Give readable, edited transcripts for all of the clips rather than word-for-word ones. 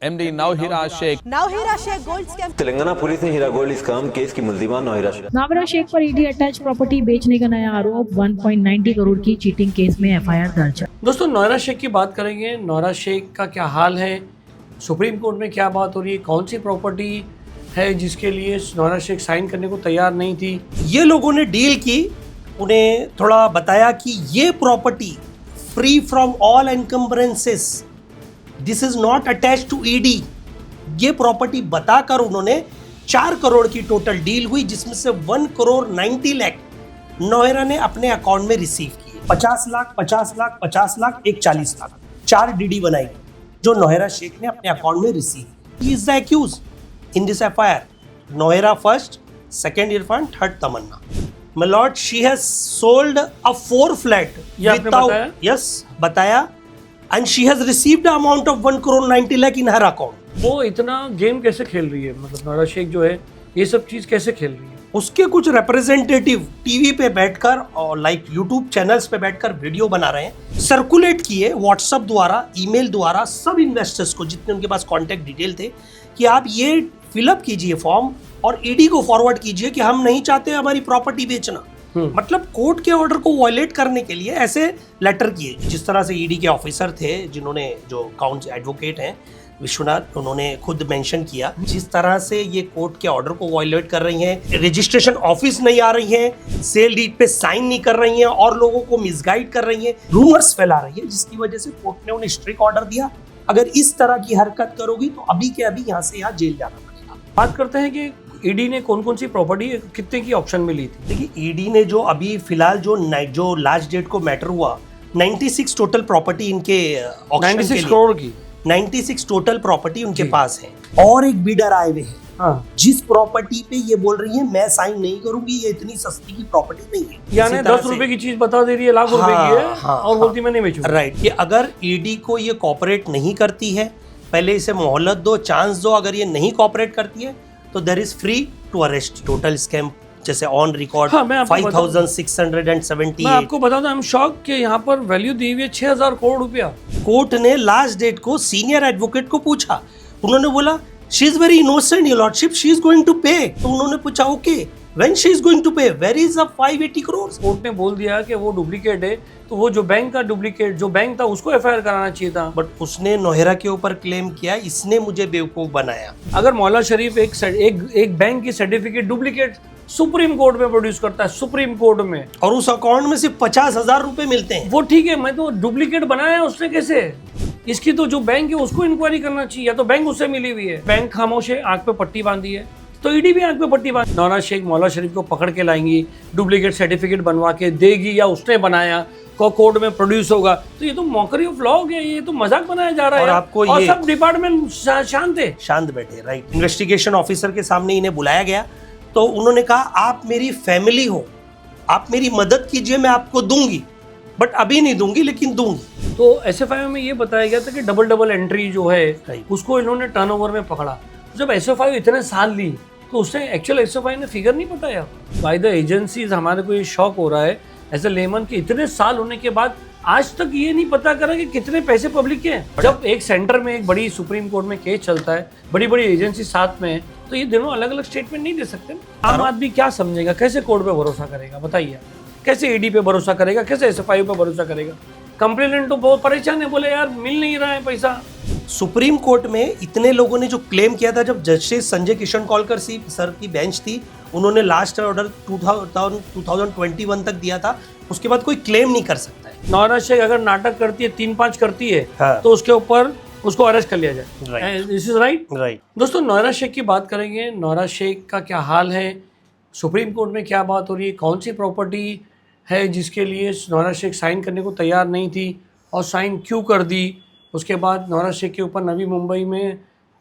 MD Nauhira Sheikh. Nauhira Sheikh gold scam. Telangana police ने हीरा gold scam case की मुल्जिमा नौहिरा शेख। नाविरा शेख पर ED attach property बेचने का नया आरोप। 1.90 करोड़ की चीटिंग केस में एफआईआर दर्ज। दोस्तों नौहिरा शेख की बात करेंगे। नौहिरा शेख का क्या हाल है, सुप्रीम कोर्ट में क्या बात हो रही है, कौन सी प्रॉपर्टी है जिसके लिए नौहिरा शेख साइन करने को तैयार नहीं थी। ये लोगों ने डील की, उन्हें थोड़ा बताया कि ये property free from all encumbrances, this is not attach to ED. ये प्रॉपर्टी बताकर उन्होंने 4 करोड़ की टोटल डील हुई, जिसमें से 1 करोड़ 90 लाख नौहिरा ने अपने अकाउंट में रिसीव किए। 50 लाख 50 लाख 50 लाख, एक 40 लाख, 4 डीडी बनाई जो नौहिरा शेख ने अपने अकाउंट में receive. He is the accuse in this FIR. Nowhera first, second Irfan, third Tamanna. My lord, she has sold a 4 flat ये आपने बताया? yes, बताया, and she has received the amount of 1 crore 90 lakh in her account. वो इतना game कैसे खेल रही है, मतलब नौहिरा शेख जो है ये सब चीज़ कैसे खेल रही है। उसके कुछ रिप्रेजेंटेटिव टीवी पे बैठकर और लाइक यूट्यूब चैनल्स पे बैठकर वीडियो बना रहे हैं, सर्कुलेट किए व्हाट्सएप द्वारा, ईमेल द्वारा सब इन्वेस्टर्स को, जितने उनके पास कॉन्टैक्ट डिटेल थे, कि आप ये फिलअप कीजिए फॉर्म और ईडी को फॉरवर्ड कीजिए कि हम नहीं चाहते हमारी प्रॉपर्टी बेचना। मतलब कोर्ट के ऑर्डर को वायलेट करने के लिए ऐसे लेटर किए। जिस तरह से ईडी के ऑफिसर थे, जिन्होंने जो काउंसिल एडवोकेट हैं विश्वनाथ, उन्होंने खुद मेंशन किया, जिस तरह से ये कोर्ट के ऑर्डर को वायलेट कर रही हैं, रजिस्ट्रेशन ऑफिस नहीं आ रही हैं, सेल डीड पे साइन नहीं कर रही हैं और लोगों को मिसगाइड कर रही हैं, रूमर्स फैला रही है, जिसकी वजह से कोर्ट ने उन्हें स्ट्रिक्ट ऑर्डर दिया, अगर इस तरह की हरकत करोगी तो अभी के अभी यहाँ से यहाँ जेल जाना पड़ेगा। बात करते हैं कि ईडी ने कौन कौन सी प्रॉपर्टी कितने की ऑप्शन में ली थी। देखिए, ईडी ने जो अभी फिलहाल जो लास्ट डेट को मैटर हुआ, 96 टोटल प्रॉपर्टी इनके ऑक्शन 96 करोड़ की 96 टोटल प्रॉपर्टी उनके पास है, और एक बिडर आए हुए हैं। हाँ। जिस प्रॉपर्टी पे ये बोल रही है मैं साइन नहीं करूंगी, ये इतनी सस्ती की प्रॉपर्टी नहीं है, यानी 10 रुपए की चीज बता दे रही है, लाख रुपए की है, और बोलती मैं नहीं बेचूंगी। राइट। कि अगर ईडी को ये कॉपरेट नहीं करती है, पहले इसे मोहलत दो, चांस दो, अगर ये नहीं कॉपरेट करती है तो there is free to arrest. Total scam जैसे ऑन रिकॉर्ड 5678। मैं आपको बता दूं, आई एम शॉक कि यहाँ पर वैल्यू दी हुई है 6000 करोड़ रुपया। कोर्ट ने लास्ट डेट को सीनियर एडवोकेट को पूछा, उन्होंने बोला she is very innocent your lordship, she is going to pay. तो उन्होंने पूछा okay, when she is going to pay, where is the 580 crore. Court ने बोल दिया कि वो डुप्लीकेट है, तो वो जो बैंक का डुप्लीकेट जो बैंक था उसको एफआईआर कराना चाहिए था। बट उसने नौहिरा के ऊपर क्लेम किया, इसने मुझे बेवकूफ बनाया। अगर मौला शरीफ एक बैंक की सर्टिफिकेट डुप्लीकेट सुप्रीम कोर्ट में प्रोड्यूस करता है, सुप्रीम कोर्ट में, और उस अकाउंट में सिर्फ 50,000 रुपए मिलते हैं, वो ठीक है, मैं तो डुप्लीकेट बनाया उसने कैसे। इसकी तो जो बैंक है उसको इंक्वायरी करना चाहिए, या तो बैंक उससे मिली हुई है। बैंक खामोश है, आंख पे पट्टी बांधी है, तो ईडी भी आंख पे पट्टी बांध। नौहिरा शेख मौला शरीफ को पकड़ के लाएंगी, डुप्लीकेट सर्टिफिकेट बनवा के देगी, या उसने बनाया को कोर्ट में प्रोड्यूस होगा, तो ये तो मॉकरी ऑफ लॉ है, ये तो मजाक बनाया जा रहा है। और आपको और ये सब डिपार्टमेंट शांत है, शांत बैठे। राइट। इन्वेस्टिगेशन ऑफिसर के सामने इन्हें बुलाया गया, तो उन्होंने कहा आप मेरी फैमिली हो, आप मेरी मदद कीजिए, मैं आपको दूंगी, बट अभी नहीं दूंगी लेकिन दूंगी। तो एसएफआई में ये बताया गया था कि डबल एंट्री जो है उसको इन्होंने टर्नओवर में पकड़ा। जब एसएफआई इतने साल ली तो उसने एक्चुअल एसएफआई ने फिगर नहीं बताया। बाय द एजेंसीज हमारे को ये शौक हो रहा है एज ए लेमन कि इतने साल होने के बाद आज तक ये नहीं पता करा कि कितने पैसे पब्लिक के हैं। जब एक सेंटर में एक बड़ी सुप्रीम कोर्ट में केस चलता है, बड़ी बड़ी एजेंसी साथ में है, तो ये दोनों अलग अलग स्टेटमेंट नहीं दे सकते। आम आदमी क्या समझेगा, कैसे कोर्ट पे भरोसा करेगा, बताइए। कैसे ईडी पे भरोसा करेगा, कैसे एसएफआई पे भरोसा करेगा। कंप्लेनेंट तो बहुत परेशान है, बोले यार मिल नहीं रहा है पैसा। सुप्रीम कोर्ट में इतने लोगों ने जो क्लेम किया था, जब जस्टिस संजय किशन कौलकर सर की बेंच थी, उन्होंने लास्ट ऑर्डर 2021 तक दिया था, उसके बाद कोई क्लेम नहीं कर सकता है। नौहिरा शेख अगर नाटक करती है, 3-5 करती है, हाँ। तो उसके ऊपर उसको अरेस्ट कर लिया जाए। This is right. दोस्तों नौहिरा शेख की बात करेंगे। नौहिरा शेख का क्या हाल है, सुप्रीम कोर्ट में क्या बात हो रही है, कौन सी प्रॉपर्टी है जिसके लिए नौहिरा शेख साइन करने को तैयार नहीं थी और साइन क्यों कर दी। उसके बाद नौहिरा शेख के ऊपर नवी मुंबई में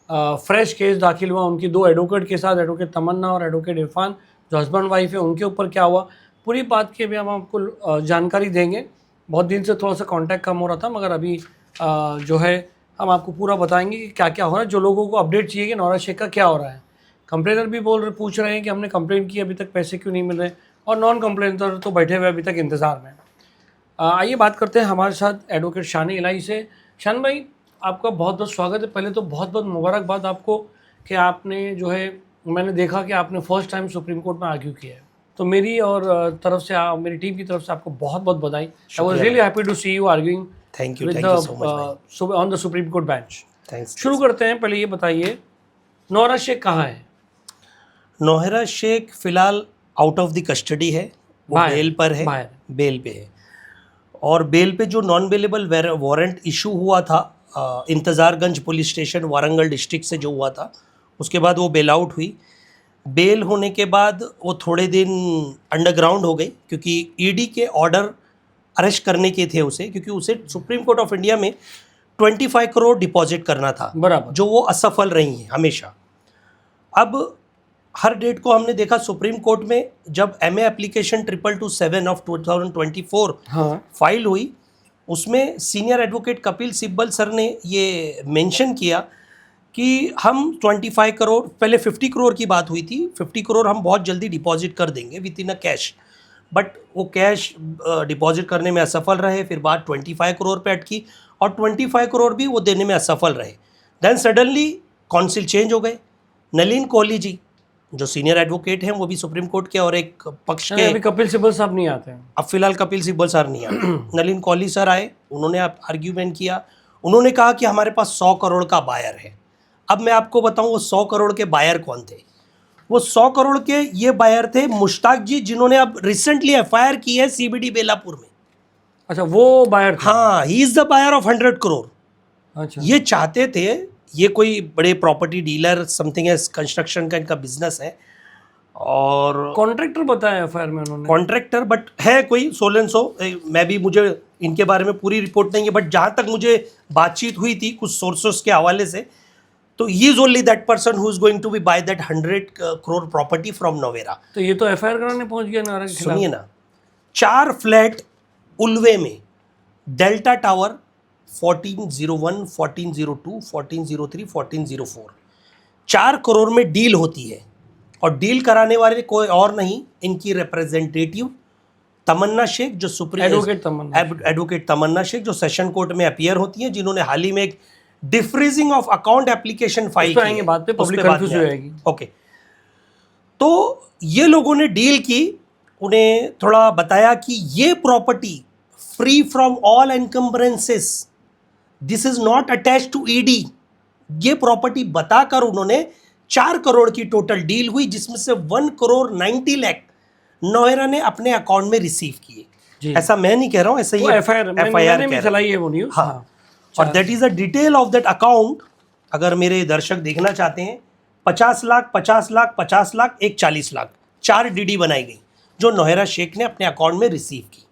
फ्रेश केस दाखिल हुआ उनकी 2 एडवोकेट के साथ, एडवोकेट तमन्ना और एडवोकेट इरफान, जो हस्बैंड वाइफ है, उनके ऊपर क्या हुआ, पूरी बात की भी हम आपको जानकारी देंगे। बहुत दिन से थोड़ा सा कांटेक्ट कम हो रहा था, मगर अभी जो है हम आपको पूरा बताएंगे कि क्या क्या हो रहा है। जो लोगों को अपडेट चाहिए कि नौहिरा शेख का क्या हो रहा है। कंप्लेनर भी पूछ रहे हैं कि हमने कंप्लेंट की, अभी तक पैसे क्यों नहीं मिल रहे, और नॉन कंप्लेनर तो बैठे हुए अभी तक इंतज़ार में। आइए बात करते हैं हमारे साथ एडवोकेट शान इलाही से। शान भाई, आपका बहुत बहुत स्वागत है। पहले तो बहुत बहुत मुबारकबाद आपको कि आपने जो है, मैंने देखा कि आपने फर्स्ट टाइम सुप्रीम कोर्ट में आर्ग्यू किया है, तो मेरी और तरफ से मेरी टीम की तरफ से आपको बहुत बहुत बधाई। I was really happy to see you arguing thank you so much on the Supreme Court bench. Thanks. शुरू करते हैं। पहले ये बताइए, नौरा शेख कहाँ है? नौहरा शेख फिलहाल आउट ऑफ द कस्टडी है, वो बाहर, बेल पर है, बाहर। बेल पे है। और बेल पे जो नॉन बेलेबल वारंट इशू हुआ था इंतज़ारगंज पुलिस स्टेशन वारंगल डिस्ट्रिक्ट से जो हुआ था, उसके बाद वो बेल आउट हुई। बेल होने के बाद वो थोड़े दिन अंडरग्राउंड हो गई, क्योंकि ईडी के ऑर्डर अरेस्ट करने के थे उसे, क्योंकि उसे सुप्रीम कोर्ट ऑफ इंडिया में 25 करोड़ डिपॉजिट करना था, बराबर, जो वो असफल रही हैं हमेशा। अब हर डेट को हमने देखा सुप्रीम कोर्ट में, जब MA एप्लीकेशन 2227 ऑफ 2024 हाँ, फाइल हुई, उसमें senior advocate Kapil Sibal sir ने ये मेंशन किया कि हम 25 करोड़, पहले 50 करोड़ की बात हुई थी, 50 करोड़ हम बहुत जल्दी डिपॉजिट कर देंगे with in a cash, but वो कैश डिपॉजिट करने में असफल रहे। फिर बात 25 करोड़ पे अटकी और 25 करोड़ भी वो देने में असफल रहे। देन सडनली काउंसिल चेंज हो गए। नलिन कोहली जी जो सीनियर एडवोकेट हैं, वो भी सुप्रीम कोर्ट के और एक पक्ष के, अभी कपिल सिब्बल साहब नहीं आते हैं। अब फिलहाल कपिल सिब्बल सर नहीं आए, नलिन कोहली सर आए, उन्होंने आर्ग्यूमेंट किया। उन्होंने कहा कि हमारे पास 100 करोड़ का बायर है। अब मैं आपको बताऊं वो 100 करोड़ के बायर कौन थे। वो 100 करोड़ के ये बायर थे मुश्ताक जी, जिन्होंने अब रिसेंटली FIR की है CBD बेलापुर में। अच्छा, वो बायर थे। हाँ, he is the buyer of 100 crore. अच्छा, ये चाहते थे, ये कोई बड़े प्रॉपर्टी डीलर समथिंग है, कंस्ट्रक्शन का इनका बिजनेस है, और कॉन्ट्रैक्टर बताया FIR में उन्होंने। कॉन्ट्रैक्टर बट है कोई सोलेंसो, मैं भी, मुझे इनके बारे में पूरी रिपोर्ट नहीं है, बट जहाँ तक मुझे बातचीत हुई थी कुछ सोर्सेस के हवाले से, तो he is only that person who is going to be buy that 100 crore property from Nowhera. तो ये तो FIR कराने पहुंच गया नौरा के खिलाफ। सुनिए ना, 4 फ्लैट उल्वे में, डेल्टा टावर 1401, 1402, 1403, 1404, 4 करोड़ में डील होती है। और डील कराने वाले कोई और नहीं, इनकी रिप्रेजेंटेटिव तमन्ना शेख, जो सुप्रीम एडवोकेट तमन्ना शेख, जो सेशन कोर्ट में अपीयर होती हैं, जिन्होंने हाल ही में एक defreezing of account application file की है। बात पे पब्लिक कंफ्यूज हो जाएगी। ओके, तो ये लोगों ने डील की, उन्हें थोड़ा बताया कि ये property free from all encumbrances, this is not attach to ED. ये प्रॉपर्टी बताकर उन्होंने 4 करोड़ की टोटल डील हुई, जिसमें से 1 करोड़ 90 लाख नोएरा ने अपने अकाउंट में रिसीव किए। ऐसा मैं नहीं कह रहा हूं, ऐसा ही FIR में चलाई है वो न्यूज़। हाँ, और that is a detail of that account. अगर मेरे दर्शक देखना चाहते हैं, 50 लाख, 50 लाख, 50 लाख, एक 40 लाख, 4 DD बनाई गई जो नोएरा शेख ने अपने अकाउंट में रिसीव की,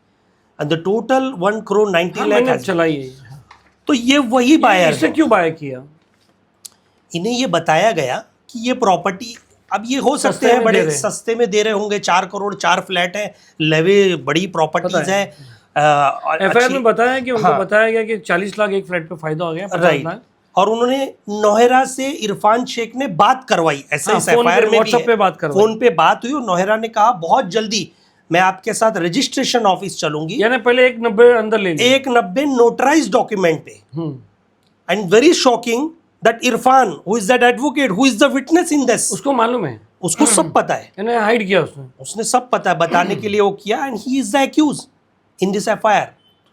and the total 1 crore 90 lakh चलाई है। तो ये वही बायर, इससे क्यों बाय किया? इन्हें ये बताया गया कि ये प्रॉपर्टी, अब ये हो सकते हैं बड़े सस्ते में दे रहे होंगे, 4 करोड़, 4 फ्लैट है, लेवे बड़ी प्रॉपर्टीज है। FIR में बताया कि उनको बताया गया कि 40 लाख एक फ्लैट पे फायदा हो गया, 50 लाख। और उन्होंने नोहेरा से इरफान शेख ने बात करवाई, ऐसे FIR में WhatsApp पे बात करवाई, फोन पे बात हुई, और नोहेरा ने कहा बहुत जल्दी मैं आपके साथ रजिस्ट्रेशन ऑफिस चलूंगी, यानी पहले 190 अंदर ले लिया, 190 नोटराइज डॉक्यूमेंट पे। And very shocking that Irfan, who is that advocate, who is the witness in this, उसको मालूम है, उसको सब पता है, यानी हाइड किया उसने सब पता है, बताने के लिए वो किया। And he is the accuse in this FIR,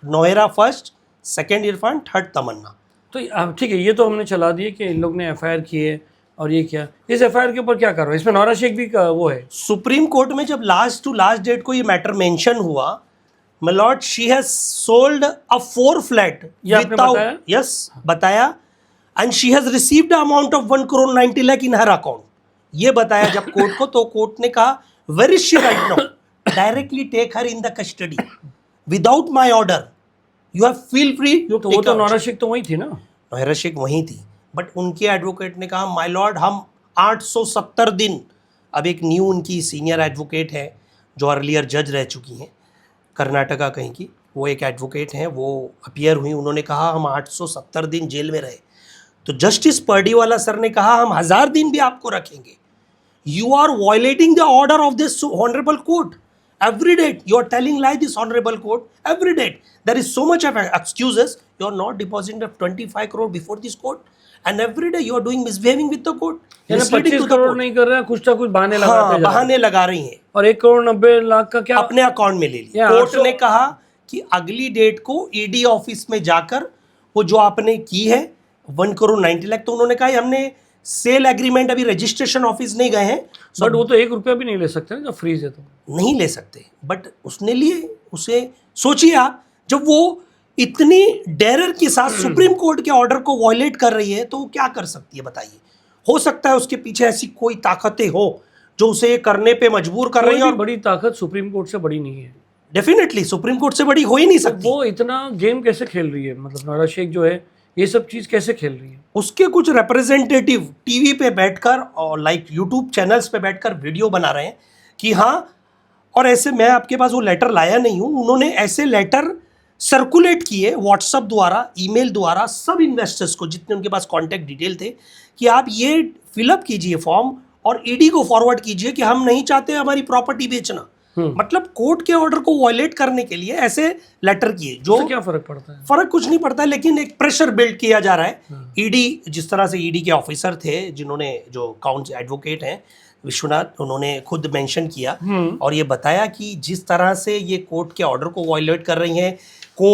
Nowhera first, second Irfan, third Tamanna. तो ठीक है, ये तो हमने चला दिए कि इन लोग ने FIR किए और ये क्या, इस FIR के ऊपर क्या कर रहा है? इसमें नौरा शेख भी वो है। सुप्रीम कोर्ट में जब लास्ट टू लास्ट डेट को ये मैटर मेंशन हुआ, my lord, she has sold a 4 flat without, yes बताया, and she has received a amount of 1 crore 90 lakh in her account. ये बताया जब कोर्ट को, तो कोर्ट ने कहा where is she right now, directly take her in the custody without my order, you have feel free. तो वो तो नौरा शेख तो वही थी ना, नोएरा शेख वहीं थी, बट उनके एडवोकेट ने कहा माय लॉर्ड हम 870 दिन, अब एक न्यू उनकी सीनियर एडवोकेट है जो अर्लियर जज रह चुकी हैं कर्नाटका कहीं की, वो एक एडवोकेट हैं, वो अपीयर हुई, उन्होंने कहा हम 870 दिन जेल में रहे। तो जस्टिस पर्डीवाला सर ने कहा हम 1000 दिन भी आपको रखेंगे, you are violating the order of this honourable court, every date you are telling lie this honorable court, every date there is so much of excuses, you are not depositing 25 crore before this court, and every day you are doing misbehaving with the court. यानी 25 करोड़ नहीं कर रहे हैं, कुछ ना कुछ बहाने लगाते हाँ, जा रहे हैं। बहाने लगा रही हैं और 1 करोड़ 90 लाख का क्या अपने अकाउंट में ले लिया। कोर्ट ने कहा कि अगली डेट को ईडी ऑफिस में जाकर वो जो आपने की है 1 करोड़ 90 लाख, तो उन्होंने कहा हमने सेल एग्रीमेंट, अभी रजिस्ट्रेशन ऑफिस नहीं गए हैं, बट वो तो 1 रुपया भी नहीं ले सकते ना जब फ्रीज है तो। नहीं ले सकते, बट उसने लिए। उसे सोचिए आप, जब वो इतनी डेरर के साथ सुप्रीम कोर्ट के ऑर्डर को वॉयलेट कर रही है तो वो क्या कर सकती है बताइए। हो सकता है उसके पीछे ऐसी कोई ताकतें हो जो उसे करने पे मजबूर कर रही है, और बड़ी ताकत सुप्रीम कोर्ट से बड़ी नहीं है। डेफिनेटली सुप्रीम कोर्ट से बड़ी हो ही नहीं सकती। वो इतना गेम कैसे खेल रही है, मतलब नोरा शेख जो है ये सब चीज कैसे खेल रही है। उसके कुछ रिप्रेजेंटेटिव टीवी पे बैठकर और लाइक यूट्यूब चैनल्स पे बैठकर वीडियो बना रहे हैं कि हाँ, और ऐसे मैं आपके पास वो लेटर लाया नहीं हूँ, उन्होंने ऐसे लेटर सर्कुलेट किए व्हाट्सएप द्वारा, ईमेल द्वारा सब इन्वेस्टर्स को जितने उनके पास कॉन्टैक्ट डिटेल थे कि आप ये फिलअप कीजिए फॉर्म और ईडी को फॉरवर्ड कीजिए कि हम नहीं चाहते हमारी प्रॉपर्टी बेचना। मतलब कोर्ट के ऑर्डर को वायलेट करने के लिए ऐसे लेटर किए। जो क्या फर्क पड़ता है? फर्क कुछ नहीं पड़ता है, लेकिन एक प्रेशर बिल्ड किया जा रहा है। ईडी जिस तरह से ईडी के ऑफिसर थे जिन्होंने, जो काउंसिल एडवोकेट हैं विश्वनाथ, उन्होंने खुद मेंशन किया और ये बताया कि जिस तरह से ये कोर्ट के ऑर्डर को वायलेट कर रही हैं, को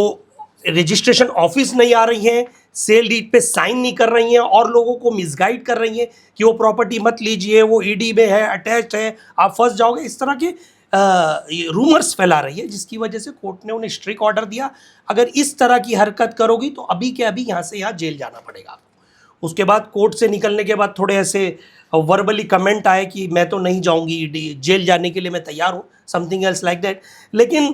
रजिस्ट्रेशन ऑफिस नहीं आ रही हैं, सेल डीड पे साइन नहीं कर रही हैं और लोगों को मिसगाइड कर रही हैं कि वो प्रॉपर्टी मत लीजिए, वो ईडी में है, अटैच्ड है, आप फंस जाओगे, इस तरह के रूमर्स फैला रही है, जिसकी वजह से कोर्ट ने उन्हें स्ट्रिक्ट ऑर्डर दिया, अगर इस तरह की हरकत करोगी तो अभी के अभी यहाँ से यहाँ जेल जाना पड़ेगा आपको। उसके बाद कोर्ट से निकलने के बाद थोड़े ऐसे वर्बली कमेंट आए कि मैं तो नहीं जाऊंगी जेल जाने के लिए, मैं तैयार हूँ, समथिंग एल्स लाइक दैट। लेकिन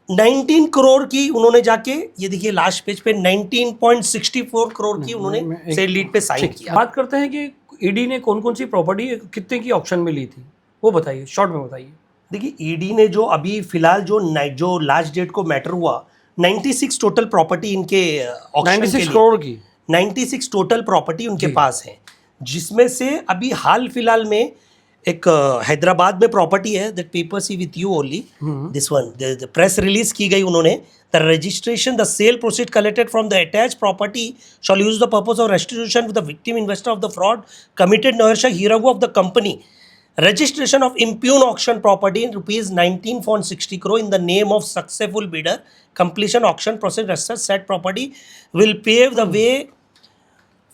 19 करोड़ की उन्होंने जाके, ये देखिए लास्ट पेज पे 19.64 करोड़ की उन्होंने सेल डीड पे साइन किया। बात करते हैं कि ईडी ने कौन कौन सी प्रॉपर्टी कितने की ऑक्शन में ली थी, वो बताइए, शॉर्ट में बताइए। देखिए ईडी ने जो अभी फिलहाल जो लास्ट डेट को मैटर हुआ, 96 टोटल प्रॉपर्टी इनके ऑक्शन 96 करोड़ की 96 टोटल प्रॉपर्टी उनके पास है, जिसमें से अभी हाल फिलहाल में एक हैदराबाद में प्रॉपर्टी है, that paper see with you only, this one, the press release की गई उन्होंने, the registration, the sale proceed collected from the attached property shall use the purpose of restitution with the victim investor of the fraud committed Nowhera Shaikh हीरागू of the company, registration of impugn auction property in rupees 19.60 crore in the name of successful bidder, completion auction process as such said property will pave the way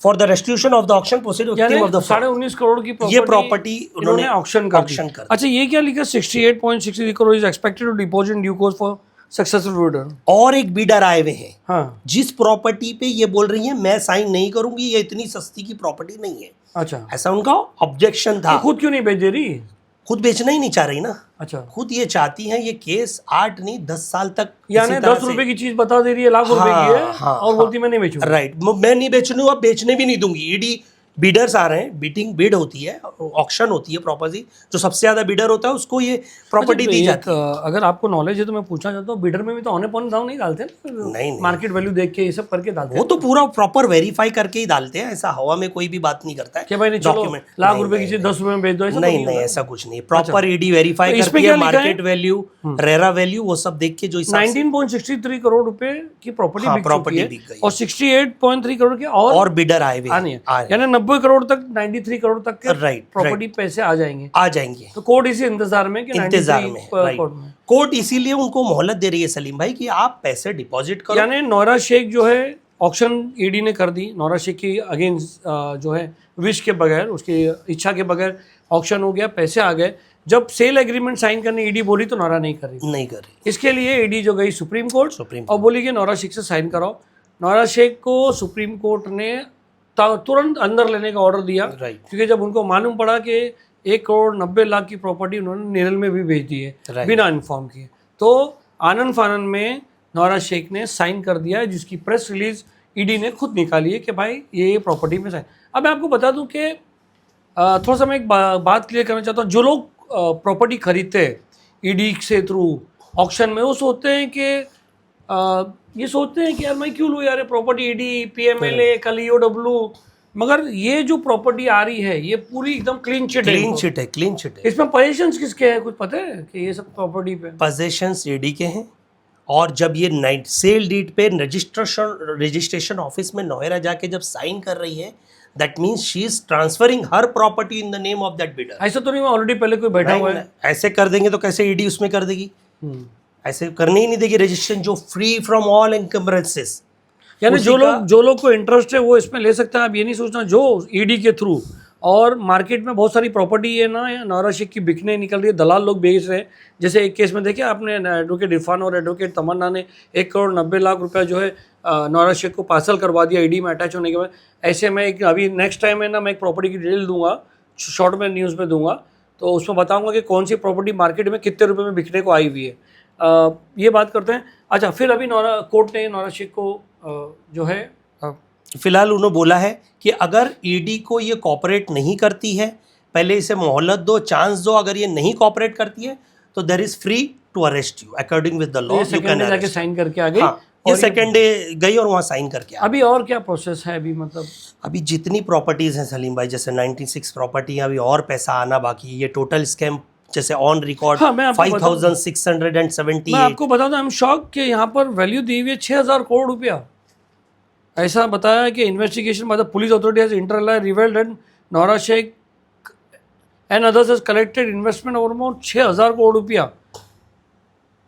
for the restitution of the auction process victim of the fraud। 19.5 crore की ये property उन्होंने auction कर दी। अच्छा, ये क्या लिखा, 68.63 crore is expected to deposit due course for successful bidder. और एक बिडर आए हुए हैं, हाँ, जिस प्रॉपर्टी पे ये बोल रही है मैं साइन नहीं करूंगी, ये इतनी सस्ती की प्रॉपर्टी नहीं है। अच्छा, ऐसा उनका ऑब्जेक्शन था। खुद क्यों नहीं बेच दे रही? खुद बेचना ही नहीं चाह रही ना। अच्छा, खुद ये चाहती हैं ये केस 8 नहीं 10 साल तक, यानी 10 रुपए की चीज बता दे रही है, लाख रुपए की है, और बोलती मैं नहीं बेचूंगी। राइट, मैं नहीं बेचूंगी, अब बेचने भी नहीं दूंगी। ईडी बिडर्स आ रहे हैं, बिड होती है, ऑक्शन होती है प्रॉपर्टी, जो सबसे ज्यादा बिडर होता है उसको ये प्रॉपर्टी दी जाती है। अगर आपको नॉलेज है तो मैं पूछना चाहता हूँ, बिडर में भी तो औने पौने दाम नहीं डालते ना? नहीं, मार्केट वैल्यू देख के ये सब करके डालते हैं। वो तो पूरा प्रॉपर वेरीफाई करके ही डालते हैं, ऐसा हवा में कोई भी बात नहीं करता है कि भाई चलो लाख रुपए की चीज 10 रुपए में बेच दो, ऐसा नहीं, ऐसा कुछ नहीं। प्रॉपर ईडी वेरीफाई करती है, मार्केट वैल्यू, रेरा वैल्यू, वो सब देख के जो 19.63 करोड़ रुपए की प्रॉपर्टी प्रॉपर्टी बिक गई और 68.3 करोड़ के और बिडर आए हुए, यानी 90 करोड़ तक, 93 करोड़ तक के राइट प्रॉपर्टी पैसे आ जाएंगे। तो कोर्ट इसी इंतजार में कि इंतजार में, कोर्ट इसीलिए उनको मोहलत दे रही है सलीम भाई कि आप पैसे डिपॉजिट करो। यानी नोरा शेख जो है ऑक्शन ईडी ने कर दी, नोरा शेख की अगेंस्ट जो है विश के बगैर, उसकी इच्छा के बगैर ऑक्शन हो गया, पैसे आ गए। जब सेल एग्रीमेंट साइन करने ईडी बोली तो नोरा नहीं कर रही। इसके लिए ईडी जो गई सुप्रीम कोर्ट और बोली कि नोरा शेख से साइन कराओ। नोरा शेख को सुप्रीम कोर्ट ने तुरंत अंदर लेने का ऑर्डर दिया, क्योंकि जब उनको मालूम पड़ा कि 1 करोड़ 90 लाख की प्रॉपर्टी उन्होंने निरल में भी बेच दी है बिना इन्फॉर्म किए, तो आनंद फानन में नोरा शेख ने साइन कर दिया है, जिसकी प्रेस रिलीज ईडी ने खुद निकाली है कि भाई ये प्रॉपर्टी में साइन। अब मैं आपको बता दूं कि थोड़ा सा मैं एक बात क्लियर करना चाहता हूँ। जो लोग प्रॉपर्टी खरीदते हैं ईडी से थ्रू ऑक्शन में, वो सोचते हैं कि ये सोचते हैं कि यार मैं क्यों लूँ यार प्रॉपर्टी, ईडी, पीएमएलए, कल ईओडब्ल्यू, मगर ये जो प्रॉपर्टी आ रही है ये पूरी एकदम क्लीन चिट है। इसमें पोजीशंस किसके हैं कुछ पता है कि ये सब प्रॉपर्टी पे? पोजीशंस ईडी के हैं और जब ये नाइट सेल डीड पे रजिस्ट्रेशन ऑफिस में नोएरा जाके जब साइन कर रही है, that means she is transferring her property in the name of that bidder. ऐसा तो नहीं ऑलरेडी पहले कोई बैठा हुआ है? ऐसे कर देंगे तो कैसे ईडी उसमें कर देगी? ऐसे करने ही नहीं देगी रजिस्ट्रेशन, जो फ्री फ्रॉम ऑल एनकम्बरेंसेस। यानी जो लोग को इंटरेस्ट है वो इसमें ले सकता है। आप ये नहीं सोचना जो ईडी के थ्रू, और मार्केट में बहुत सारी प्रॉपर्टी है ना नौरा शेख की बिकने निकल रही है, दलाल लोग बेच रहे हैं। जैसे एक केस में देखिए आपने, एडवोकेट इरफान और एडवोकेट तमन्ना ने 1,90,00,000 रुपया जो है नौरा शेख को पार्सल करवा दिया ईडी में अटैच होने के बाद। ऐसे में एक अभी नेक्स्ट टाइम है ना, मैं एक प्रॉपर्टी की डिटेल दूंगा, शॉर्ट में न्यूज़ में दूंगा, तो उसमें बताऊंगा कि कौन सी प्रॉपर्टी मार्केट में कितने रुपये में बिकने को आई हुई है। ये बात करते हैं। अच्छा, फिर अभी कोर्ट ने नौरा शेख को जो है फिलहाल उन्होंने बोला है कि अगर ईडी को ये कॉपरेट नहीं करती है, पहले इसे मोहलत दो, चांस दो, अगर ये नहीं कॉपरेट करती है तो there is free to arrest you according with the law. You can जाके साइन करके आ गई। ये सेकंड डे गई और वहाँ साइन करके आ गई। अभी और क्या प्रोसेस है अभी? मतलब अभी जितनी प्रॉपर्टीज हैं सलीम भाई, जैसे 96 प्रॉपर्टी, अभी और पैसा आना बाकी। ये टोटल स्कैम जैसे ऑन रिकॉर्ड 5,678। मैं आपको बता दूं, आई एम शॉक कि यहाँ पर वैल्यू दी हुई है 6,000 करोड़ रुपया। ऐसा बताया है कि इन्वेस्टिगेशन मतलब police authority has internally revealed that Nowhera Shaikh and others has collected investment over amount 6,000 crore रुपया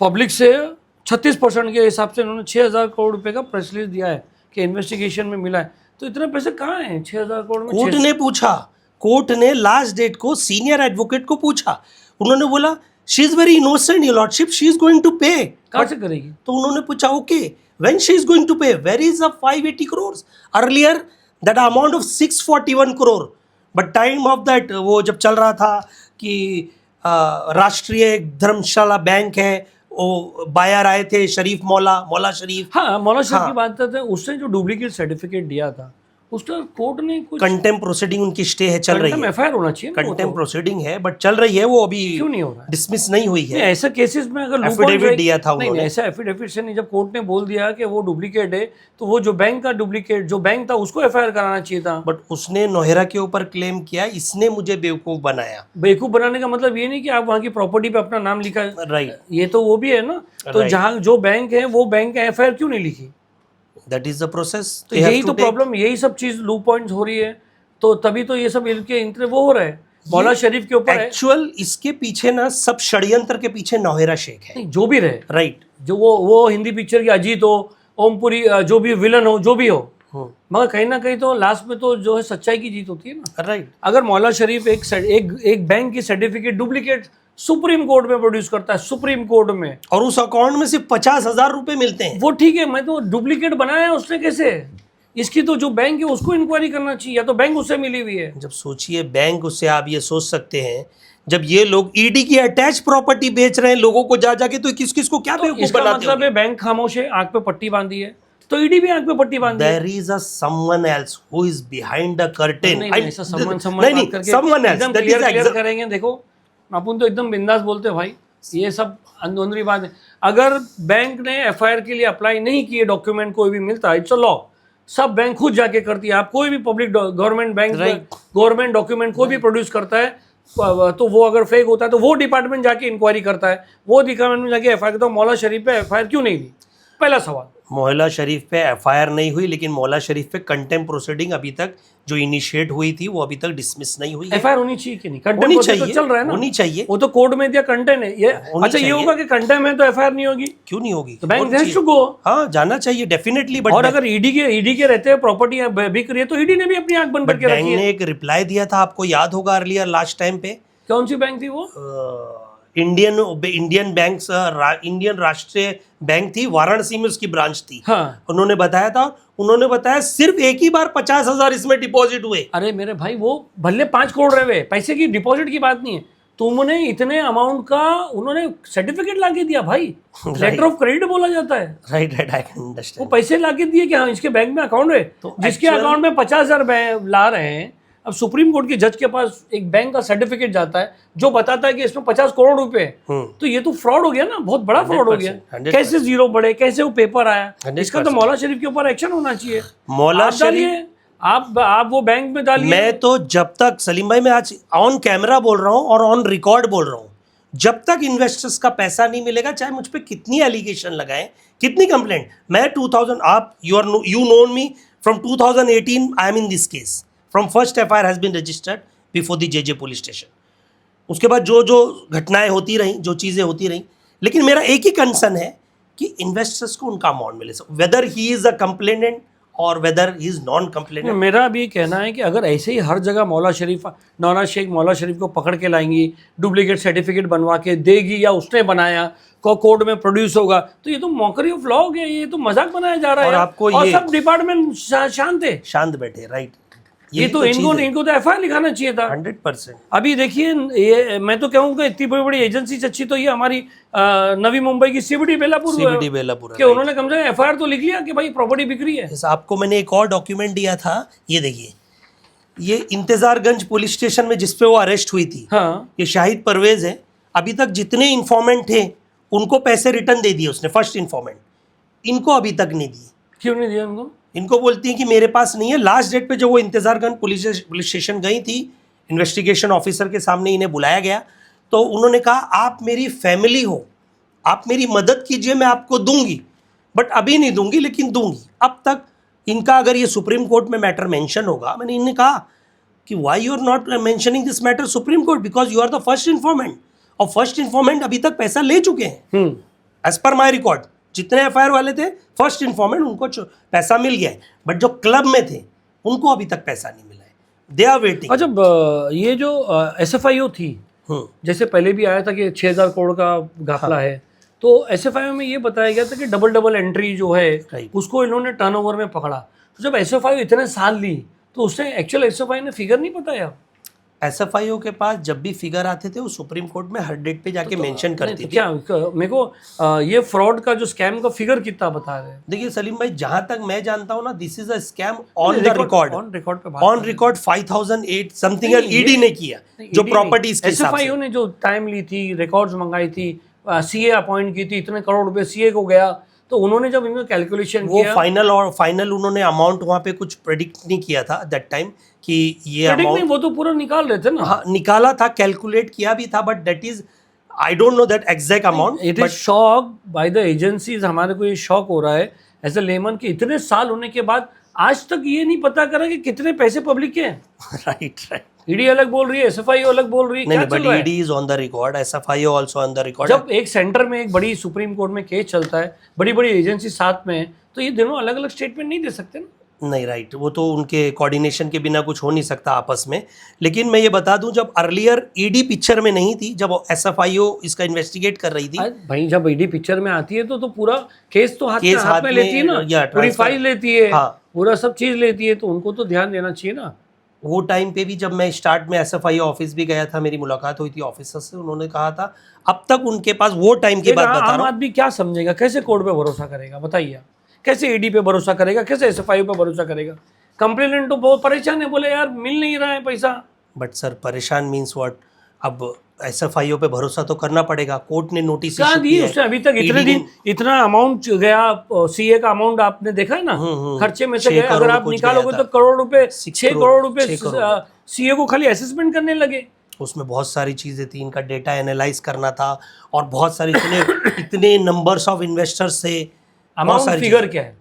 पब्लिक से। 36% के हिसाब से इन्होंने 6,000 करोड़ रुपए का प्रेस रिलीज दिया है कि इन्वेस्टिगेशन में मिला है। तो इतने पैसे कहाँ हैं 6,000 करोड़ में? कोर्ट ने पूछा, कोर्ट ने लास्ट डेट को सीनियर एडवोकेट को पूछा, उन्होंने बोला she is very innocent your lordship, she is going to pay. कहाँ से करेगी? तो उन्होंने पूछा okay when she is going to pay, where is the 580 crores? Earlier that amount of 641 crore, but time of that वो जब चल रहा था कि राष्ट्रीय धर्मशाला बैंक है, वो बायर आए थे शरीफ मौला शरीफ। हाँ, मौला शरीफ की बात करते हैं। उसने जो डुप्लीकेट सर्टिफिकेट दिया था उसका कोर्ट ने कुछ कंटेम प्रोसीडिंग उनकी स्टे है, चल रही है। एफआईआर होना चाहिए, कंटेम प्रोसीडिंग है बट चल रही है, वो अभी क्यों नहीं हो रहा है? डिसमिस नहीं हुई है। ऐसा केसेस में अगर एफिडेविट दिया था उन्होंने। नहीं, ऐसा एफिडेविट से नहीं, जब कोर्ट ने बोल दिया कि वो डुप्लीकेट है तो वो जो बैंक का डुप्लीकेट जो बैंक था उसको एफआईआर कराना चाहिए था। बट उसने नोहेरा के ऊपर क्लेम किया इसने मुझे बेवकूफ बनाया। बेवकूफ बनाने का मतलब ये नहीं कि आप वहाँ की प्रॉपर्टी पे अपना नाम लिखा, राइट, ये तो वो भी है ना। तो जहाँ जो बैंक है वो बैंक का एफआईआर क्यों नहीं लिखी? That is the process. तो यही तो प्रॉब्लम, यही सब चीज लू पॉइंट्स हो रही है। तो तभी तो ये सब इनके इंतरे वो हो रहा है मौला शरीफ के ऊपर। एक्चुअल इसके पीछे ना सब षड्यंत्र के पीछे नौहेरा शेख है। जो भी रहे, राइट, जो वो हिंदी पिक्चर की अजीत हो, ओमपुरी, जो भी विलन हो, जो भी हो, मगर कहीं ना कहीं तो लास्ट में तो जो है सच्चाई की जीत होती है ना। राइट। अगर मौला शरीफ एक बैंक की सर्टिफिकेट डुप्लीकेट सुप्रीम कोर्ट में प्रोड्यूस करता है, सुप्रीम कोर्ट में, और उस अकाउंट में सिर्फ 50,000 रुपए मिलते हैं, वो ठीक है। मैं तो डुप्लीकेट बनाया है उसने कैसे? इसकी तो जो बैंक है उसको इंक्वायरी करना चाहिए, या तो बैंक उससे मिली हुई है। जब सोचिए बैंक उससे, आप ये सोच सकते हैं जब ये लोग ईडी की अटैच प्रॉपर्टी बेच रहे हैं लोगों को जा जाके, तो किस किस को क्या बेवकूफ इसका बनाते मतलब है बैंक खामोश है, आंख पे पट्टी बांधी है, तो ईडी भी आंख पे पट्टी बांधी है। There is a someone else who is behind the curtain. नहीं, ऐसा someone else that is clear करेंगे। देखो अपन तो एकदम बिंदास बोलते हैं भाई, ये सब अंदरूनी बात है। अगर बैंक ने एफआईआर के लिए अप्लाई नहीं किए, डॉक्यूमेंट कोई भी मिलता है, इट्स अ लॉ, सब बैंक खुद जाके करती है। आप कोई भी public government bank government document कोई भी प्रोड्यूस करता है तो वो अगर फेक होता है तो वो डिपार्टमेंट जाके इंक्वायरी करता है, वो डिपार्टमेंट में जाके एफआईआर करता है। मौला शरीफ पे एफआईआर क्यों नहीं ली? पहला सवाल। मौला शरीफ पे एफआईआर नहीं हुई, लेकिन मौला शरीफ पे कंटेम्प्ट प्रोसीडिंग अभी तक जो इनिशिएट हुई थी वो अभी तक डिसमिस नहीं हुई है। एफआईआर होनी चाहिए कि नहीं? कंटेम्प्ट तो चल रहा है ना, होनी चाहिए। वो तो कोर्ट में दिया कंटेम्प्ट है ये। अच्छा, ये होगा कि कंटेम्प्ट है तो एफआईआर नहीं होगी? क्यों नहीं होगी? तो बैंक हैज टू गो। हाँ, जाना चाहिए डेफिनेटली। बट और अगर ईडी के रहते हैं प्रॉपर्टी बिक रही है तो ईडी ने भी अपनी आंख बंद करके रखी है। बैंक ने एक रिप्लाई दिया था, आपको याद होगा, अर्लियर लास्ट टाइम पे। कौन सी बैंक थी वो? इंडियन बैंक, इंडियन राष्ट्रीय बैंक थी, वाराणसी में उसकी ब्रांच थी। हाँ, उन्होंने बताया सिर्फ एक ही बार 50,000 इसमें डिपॉजिट हुए। अरे मेरे भाई, वो भले 5 करोड़ रहे, पैसे की डिपॉजिट की बात नहीं है। तुमने इतने अमाउंट का उन्होंने सर्टिफिकेट लाके दिया भाई, लेटर ऑफ क्रेडिट बोला जाता है। Right, I can understand. वो पैसे लाके दिए कि हाँ इसके बैंक में अकाउंट है, तो जिसके अकाउंट में 50,000 ला रहे हैं। अब सुप्रीम कोर्ट के जज के पास एक बैंक का सर्टिफिकेट जाता है जो बताता है कि इसमें 50 करोड़ रुपए, तो ये तो फ्रॉड हो गया ना, बहुत बड़ा फ्रॉड हो गया। 100%। कैसे जीरो बढ़े, कैसे वो पेपर आया, इसका तो मौला शरीफ के ऊपर एक्शन होना चाहिए। मौला शरीफ आप वो बैंक में डालिए। मैं तो जब तक, सलीम भाई, मैं आज ऑन कैमरा बोल रहा हूँ और ऑन रिकॉर्ड बोल रहा हूँ, जब तक इन्वेस्टर्स का पैसा नहीं मिलेगा, चाहे मुझ पे कितनी एलिगेशन लगाएं, कितनी कंप्लेंट, मैं 2000 आप you known me from 2018 I am in this case, from first FIR has been registered before the JJ police station. उसके बाद जो जो घटनाएं होती रहीं, जो चीज़ें होती रहीं, लेकिन मेरा एक ही कंसर्न है कि इन्वेस्टर्स को उनका अमाउंट मिले, whether he is a complainant और whether he is non complainant. मेरा भी कहना है कि अगर ऐसे ही हर जगह मौला शरीफ, नौरा शेख मौला शरीफ को पकड़ के लाएंगी, डुप्लीकेट सर्टिफिकेट बनवा के देगी या उसने बनाया को कोर्ट में प्रोड्यूस होगा, तो ये तो मॉकरी ऑफ लॉ हो गया, ये तो मजाक बनाया जा रहा है। और आपको और ये सब डिपार्टमेंट शांत है, शांत बैठे, राइट। ये तो इनको तो एफआईआर लिखाना चाहिए था 100%। अभी देखिए, ये मैं तो कहूँगा इतनी बड़ी बड़ी एजेंसी अच्छी तो ये हमारी नवी मुंबई की सीबीडी बेलापुर कि उन्होंने कम से कम एफआईआर तो लिख लिया कि भाई प्रॉपर्टी बिक रही है। जैसे आपको मैंने एक और डॉक्यूमेंट दिया था, ये देखिए, ये इंतजारगंज पुलिस स्टेशन में जिसपे वो अरेस्ट हुई थी, हाँ, ये शाहिद परवेज है। अभी तक जितने इन्फॉर्मेंट थे उनको पैसे रिटर्न दे दिए उसने, फर्स्ट इन्फॉर्मेंट, इनको अभी तक नहीं दिए। क्यों नहीं दिया उनको? इनको बोलती हैं कि मेरे पास नहीं है। लास्ट डेट पे जब वो इंतजारगंज पुलिस स्टेशन गई थी, इन्वेस्टिगेशन ऑफिसर के सामने इन्हें बुलाया गया, तो उन्होंने कहा आप मेरी फैमिली हो, आप मेरी मदद कीजिए, मैं आपको दूंगी, बट अभी नहीं दूंगी लेकिन दूंगी। अब तक इनका अगर ये सुप्रीम कोर्ट में मैटर मेंशन होगा, मैंने इन्हें कहा कि why you are not mentioning this matter Supreme Court, because you are the first informant, और फर्स्ट इन्फॉर्मेंट अभी तक पैसा ले चुके हैं एज पर माई रिकॉर्ड। जितने एफआईआर वाले थे फर्स्ट इन्फॉर्मेंट, उनको पैसा मिल गया है, बट जो क्लब में थे उनको अभी तक पैसा नहीं मिला है, दे आर वेटिंग। अच्छा, ये जो एसएफआईओ थी, जैसे पहले भी आया था कि 6000 करोड़ का घपला है, तो एसएफआईओ में ये बताया गया था कि डबल एंट्री जो है उसको इन्होंने टर्नओवर में पकड़ा। तो जब एसएफआईओ इतने साल ली तो उसने एक्चुअल एसएफआईओ ने फिगर नहीं बताया। एसएफआईओ के पास जब भी फिगर आते थे वो सुप्रीम कोर्ट में हर डेट पे जाके मेंशन करती थी। क्या मेरे को ये फ्रॉड का जो स्कैम का फिगर कितना बता रहे हैं? देखिए सलीम भाई, जहां तक मैं जानता हूं ना, this is a scam on the record, on record 5008 something ED ने किया, जो प्रॉपर्टीज के हिसाब से। एसएफआईओ ने जो टाइम ली थी, रिकॉर्ड्स मंगाई थी, सीए अपॉइंट की थी, इतने करोड़ रुपए सीए को गया, तो उन्होंने जब इनका कैलकुलेशन किया, वो फाइनल उन्होंने अमाउंट वहां पे कुछ प्रेडिक्ट नहीं किया था दैट टाइम कि ये अमाउंट, वो तो पूरा निकाल रहे थे ना। हाँ, निकाला था, कैलकुलेट किया भी था, but that is I don't know that exact amount. It is shock by the agencies. हमारे को ये शॉक हो रहा है एज अ लेमन कि इतने साल होने के बाद आज तक ये नहीं पता करा कि कितने पैसे पब्लिक के हैं। राइट। ईडी अलग बोल रही है, एसएफआईओ अलग बोल रही है, क्या चल रहा है? ED is on the record, SFIO also on the record. जब एक सेंटर में एक बड़ी सुप्रीम कोर्ट में केस चलता है, बड़ी बड़ी एजेंसी साथ में है, तो ये दोनों अलग अलग स्टेटमेंट नहीं दे सकते ना। नहीं, राइट, वो तो उनके कोऑर्डिनेशन के बिना कुछ हो नहीं सकता आपस में। लेकिन मैं ये बता दूं, जब अर्लियर ईडी पिक्चर में नहीं थी, जब एसएफआईओ इसका इन्वेस्टिगेट कर रही थी, भाई जब ईडी पिक्चर में आती है तो पूरा केस तो हाथ में लेती है ना, पूरी फाइल लेती है, पूरा सब चीज लेती है, तो उनको तो ध्यान देना चाहिए ना। वो टाइम पे भी जब मैं स्टार्ट में एसएफआईओ ऑफिस भी गया था, मेरी मुलाकात हुई थी ऑफिसर से, उन्होंने कहा था अब तक उनके पास, वो टाइम की बात बता रहा हूं, आम आदमी क्या समझेगा, कैसे कोर्ट पे भरोसा करेगा बताइए आप? कैसे ईडी पे भरोसा करेगा, कैसे एसएफआईओ पे भरोसा करेगा? कंप्लेनेंट तो बहुत परेशान है, बोले यार मिल नहीं रहा है पैसा। बट सर, परेशान मीन्स व्हाट? अब एसएफआईओ पे भरोसा तो करना पड़ेगा, कोर्ट ने नोटिस क्या दी उसने अभी तक? इतने दिन इतना अमाउंट गया, सीए का अमाउंट आपने देखा है ना, खर्चे में से गया, अगर आप निकालोगे तो करोड़ रुपए, 6 करोड़ रुपए सीए को खाली असेसमेंट करने लगे। उसमें बहुत सारी चीजें थी, इनका डेटा एनालाइज करना था, और बहुत सारी इतने नंबर्स ऑफ इन्वेस्टर्स थे। अमाउंट फिगर क्या है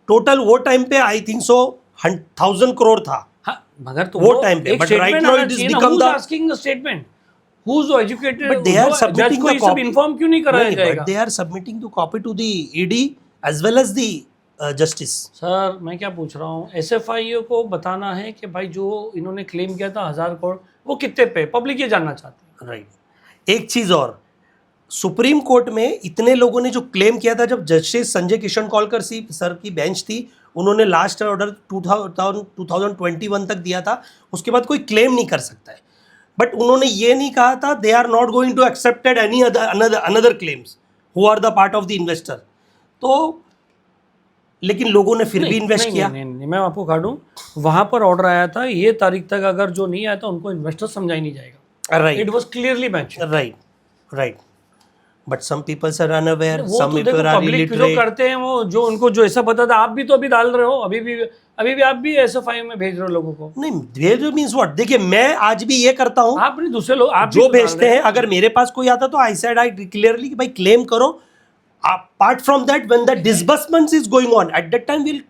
टोटल वो टाइम पे? आई थिंक सो 1000 करोड़ था। हाँ, मगर तो वो टाइम पे, but right now it is become the asking the statement who's educated, but they are submitting the copy, inform क्यों नहीं कराया जाएगा? but they are submitting the copy to the ED as well as the justice. Sir मैं क्या पूछ रहा हूँ, SFIO को बताना है कि भाई जो इन्होंने क्लेम किया था 1000 करोड़, वो कितने पे, पब्लिक ये जानना चाहती है। राइट। एक चीज और, सुप्रीम कोर्ट में इतने लोगों ने जो क्लेम किया था, जब जस्टिस संजय किशन कौलकर सर की बेंच थी, उन्होंने लास्ट ऑर्डर 2021 तक दिया था, उसके बाद कोई क्लेम नहीं कर सकता है। बट उन्होंने ये नहीं कहा था they are not going to accepted any another claims who are the part of the investor. तो लेकिन लोगों ने फिर भी इन्वेस्ट किया। नहीं, मैं आपको काटूं, वहां पर ऑर्डर आया था ये तारीख तक अगर जो नहीं आया था उनको इन्वेस्टर समझा ही नहीं जाएगा। Right, it was clearly mention. Right. But some peoples are unaware, वो सम तो पीपल देखो आर पब्लिक जो इलिटरेट। करते हैं वो जो उनको जो ऐसा पता था, आप भी तो अभी डाल रहे हो, अभी भी आप भी SFI में भेज रहे हो लोगों को। नहीं, भेज मीन्स व्हाट, देखिए मैं आज भी ये करता हूँ, आप नहीं, दूसरे लोग आप भी जो तो डाल भेजते रहे हैं, अगर मेरे पास कोई आता तो आई सेड आई क्लियरली कि भाई क्लेम करो। Apart from that when the disbursement is going on at that time will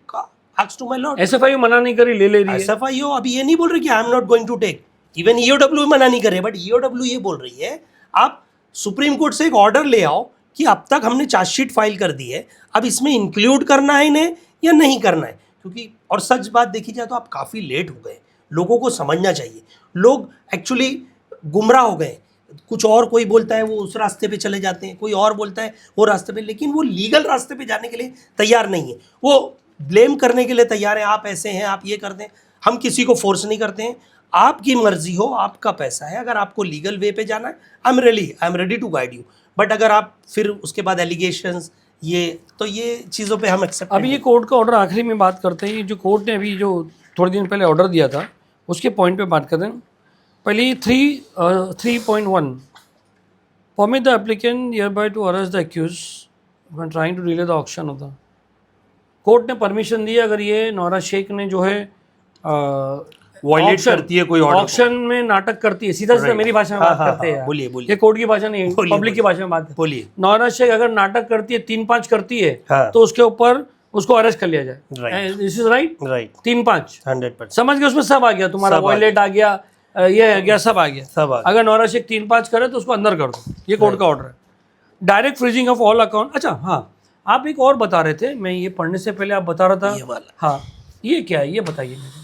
ask to my lord. SFI मना नहीं करी, ले रही है। एसएफआईओ अभी ये नहीं बोल रही कि I am not going to take, even EOW मना नहीं करे, बट ईओडब्ल्यू ये बोल रही है आप सुप्रीम कोर्ट से एक ऑर्डर ले आओ कि अब तक हमने चार्जशीट फाइल कर दी है, अब इसमें इंक्लूड करना है इन्हें या नहीं करना है। क्योंकि और सच बात देखी जाए तो आप काफ़ी लेट हो गए, लोगों को समझना चाहिए, लोग एक्चुअली गुमराह हो गए। कुछ और कोई बोलता है वो उस रास्ते पे चले जाते हैं, कोई और बोलता है वो रास्ते पे, लेकिन वो लीगल रास्ते पे जाने के लिए तैयार नहीं है, वो ब्लेम करने के लिए तैयार है, आप ऐसे हैं, आप ये करते हैं। हम किसी को फोर्स नहीं करते हैं, आपकी मर्जी हो, आपका पैसा है, अगर आपको लीगल वे पे जाना है I am ready to guide you. But अगर आप फिर उसके बाद एलिगेशंस ये चीज़ों पे हम एक्सेप्ट। अभी ये कोर्ट का ऑर्डर आखिरी में बात करते हैं, जो कोर्ट ने अभी जो थोड़े दिन पहले ऑर्डर दिया था उसके पॉइंट पे बात करें। पहले 3.1 permit the applicant hereby to arrest the accused when trying to delay the auction of the. Court ने परमिशन दी अगर ये नौरा शेख ने जो है वायलेट करती है कोई ऑर्डर, ऑक्शन में नाटक करती है, सीधा सीधा मेरी भाषा में बात करते हैं। बोलिए बोलिए, ये कोर्ट की भाषा नहीं, पब्लिक की भाषा में बात है। बोलिए। नौरा शेख अगर नाटक करती है, 3-5 करती है, तो उसके ऊपर उसको अरेस्ट कर लिया जाए। This is right, 3-5 100%। समझ गए, उसमें सब आ गया, तुम्हारा वायलेट आ गया, ये आ गया, सब आ गया, सब आ गया। अगर नौरा शेख 3-5 करे तो उसको अंदर कर दो, ये कोर्ट का ऑर्डर है। Direct freezing of all account. अच्छा हाँ, आप एक और बता रहे थे, मैं ये पढ़ने से पहले आप बता रहा था, ये वाला। हाँ ये क्या है, ये बताइए मुझे।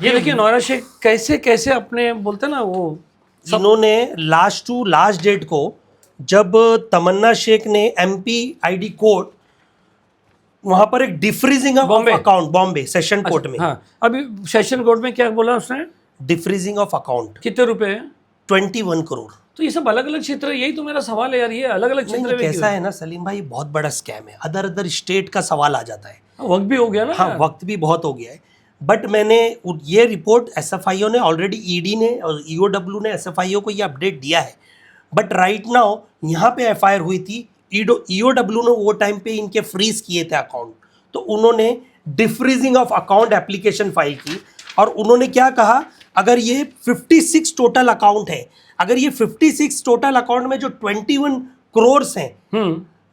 ये देखिए नौरा शेख कैसे कैसे अपने बोलते ना वो इन्होंने लास्ट टू लास्ट डेट को, जब तमन्ना शेख ने MP ID कोर्ट, वहां पर एक defreezing of account, Bombay session court में, हाँ अभी सेशन कोर्ट में क्या बोला उसने, डिफ्रीजिंग ऑफ अकाउंट, कितने रुपए है, 21 करोड़। तो ये सब अलग अलग क्षेत्र है, यही तो मेरा सवाल है यार, ये अलग अलग क्षेत्र में कैसा है ना सलीम भाई, बहुत बड़ा स्कैम है, अदर स्टेट का सवाल आ जाता है। वक्त भी हो गया ना। हाँ वक्त भी बहुत हो गया है, बट मैंने ये रिपोर्ट SFIO ने ऑलरेडी, ED ने और EOW ने SFIO को ये अपडेट दिया है, बट राइट नाउ यहाँ पे FIR हुई थी, EOW ने वो टाइम पे इनके फ्रीज किए थे अकाउंट, तो उन्होंने डिफ्रीजिंग ऑफ अकाउंट एप्लीकेशन फाइल की, और उन्होंने क्या कहा, अगर ये 56 टोटल अकाउंट है, अगर ये 56 टोटल अकाउंट में जो 21 करोड़ हैं,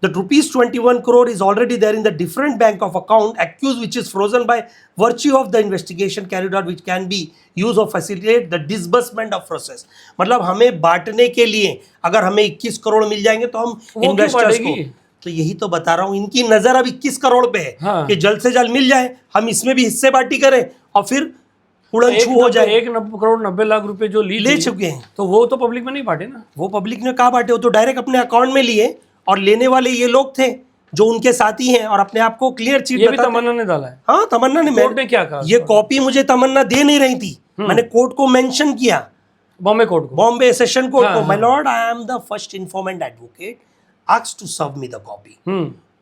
the rupees 21 crore is already there in the different bank of account accused, which is frozen by virtue of the investigation carried out, which can be used or facilitate the disbursement of process। मतलब हमें बांटने के लिए अगर हमें 21 करोड़ मिल जाएंगे तो हम इन्वेस्टर्स को, तो यही तो बता रहा हूँ, इनकी नजर अब 21 करोड़ पे है, हाँ। कि जल्द से जल्द मिल जाए, हम इसमें भी हिस्से बांटी करें और फिर उड़न छू हो जाए। 1 करोड़ 90 लाख रुपए जो ले चुके हैं, तो वो तो पब्लिक में नहीं बांटे ना, वो पब्लिक ने कहा बांटे, वो तो डायरेक्ट अपने अकाउंट में लिए, और लेने वाले ये लोग थे जो उनके साथी हैं, और अपने आप को क्लियर चीट ये भी तमन्ना ने डाला है। हाँ तमन्ना ने, कोर्ट ने क्या कहा, ये कॉपी मुझे तमन्ना दे नहीं रही थी, मैंने कोर्ट को मेंशन किया, बॉम्बे कोर्ट को, बॉम्बे सेशन कोर्ट हाँ, को, my lord I am the first informant advocate, asked to serve me the copy.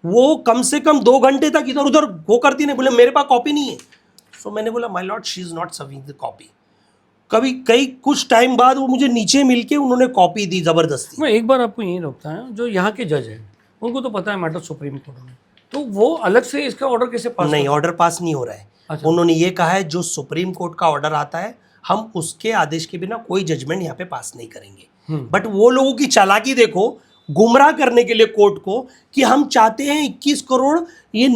वो कम से कम 2 घंटे तक इधर उधर वो करती नहीं, बोले मेरे पास कॉपी नहीं है। सो मैंने बोला my lord she is not serving the copy. कुछ टाइम बाद वो मुझे नीचे मिलके उन्होंने कॉपी दी जबरदस्ती। मैं एक बार आपको यही रोकता है, जो यहाँ के जज हैं उनको तो पता है मैटर सुप्रीम कोर्ट में, तो वो अलग से इसका ऑर्डर कैसे पास नहीं, ऑर्डर पास नहीं हो रहा है। अच्छा। उन्होंने ये कहा है जो सुप्रीम कोर्ट का ऑर्डर आता है हम उसके आदेश के बिना कोई जजमेंट यहाँ पे पास नहीं करेंगे। बट वो लोगों की चालाकी देखो, गुमराह करने के लिए कोर्ट को, कि हम चाहते हैं 21 करोड़ ये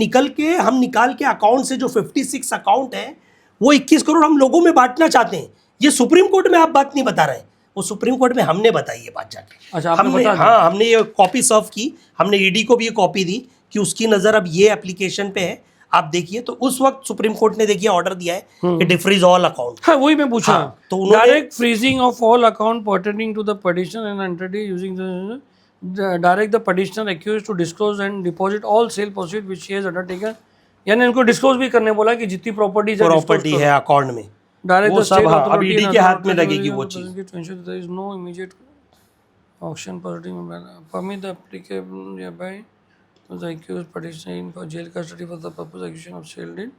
हम निकाल के अकाउंट से, जो 56 अकाउंट है वो 21 करोड़ हम लोगों में बांटना चाहते हैं। ये सुप्रीम कोर्ट में आप बात नहीं बता रहे हैं, वो सुप्रीम कोर्ट में हमने बताई ये बात जाके। अच्छा, हमने ये कॉपी सर्व की, हमने ED को भी ये कॉपी दी कि उसकी नज़र अब ये एप्लीकेशन पे है, आप देखिए। तो उस वक्त सुप्रीम कोर्ट ने देखिए ऑर्डर दिया है कि डिफ्रीज ऑल अकाउंट। हाँ वही मैं पूछा। हाँ, तो उन्होंने direct freezing of all account pertaining to the petition and entity using the direct the petitioner accused to disclose and deposit all sale proceed which he has undertaken, यानी इनको disclose भी करने बोला कि जितनी प्रॉपर्टी है अकाउंट में direct वो सब अब ED के हाथ में लगेगी वो चीज। There is no immediate auction permit the applicable hereby to the accused petitioner in for jail custody for the purpose of execution of sale deed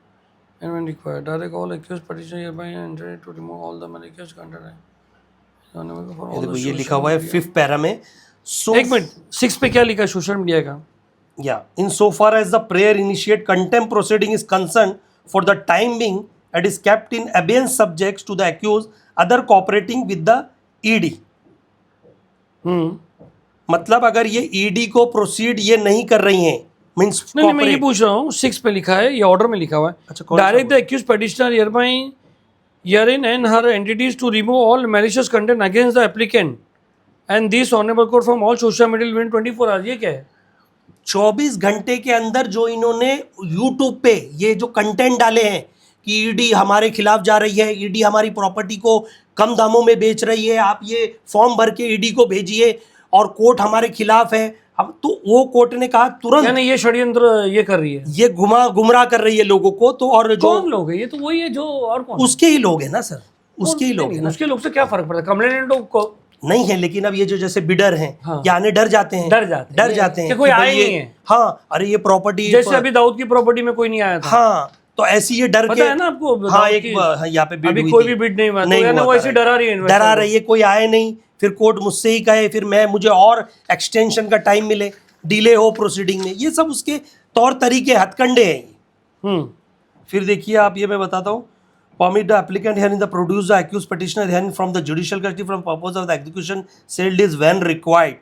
and when required direct all accused petitioner hereby and enter to remove all the malicious content ये देखो ये लिखा हुआ है 5th para में। सो एक minute, 6 पे क्या लिखा है सोशल मीडिया का? Yeah, insofar as the prayer initiate contempt proceeding is concerned, for the time being, it is kept in abeyance subjects to the accused, other cooperating with the ED. मतलब अगर ये ED को proceed ये नहीं कर रही हैं, मीन्स नहीं, मैं ये पूछ रहा हूँ 6 पे लिखा है, ये ऑर्डर में लिखा हुआ है। अच्छा, direct the accuse petitioner herein and her entities to remove all malicious content against the applicant and this honorable court from all social media within 24 hours। ये क्या है? 24 घंटे के अंदर जो इन्होंने YouTube पे ये जो कंटेंट डाले हैं कि ईडी हमारे खिलाफ जा रही है, ईडी हमारी प्रॉपर्टी को कम दामों में बेच रही है, आप ये फॉर्म भर के ईडी को भेजिए और कोर्ट हमारे खिलाफ है। अब तो वो कोर्ट ने कहा तुरंत, यानी ये षड्यंत्र ये कर रही है, ये गुमराह कर रही है लोगों को। तो और जो कौन लोग है ये? तो वही है जो, और कौन? उसके ही लोग हैं ना सर, उसके ही लोग हैं ना। उसके लोग से क्या फर्क पड़ता है? कंप्लेनेंटों को नहीं है, लेकिन अब ये जो जैसे बिडर हैं, हाँ। ये आने डर जाते हैं कि कोई कि आया भाई ही नहीं है। हाँ, अरे ये प्रॉपर्टी जैसे अभी दाऊद की प्रॉपर्टी में कोई नहीं आया था। हाँ, तो ऐसी ये डर पता के है ना आपको? हाँ, एक यहाँ पे अभी कोई भी बिड नहीं हुआ, तो यानी वो ऐसे डरा रही है, डरा रही है, कोई आए नहीं, फिर कोर्ट मुझसे ही कहे, फिर मुझे और एक्सटेंशन का टाइम मिले, डिले हो प्रोसीडिंग में। ये सब उसके तौर तरीके, हथकंडे हैं। फिर देखिए आप, ये मैं बताता हूँ, permit the applicant herein the produce the accused petitioner herein from the judicial custody from purpose of the execution sealed is when required।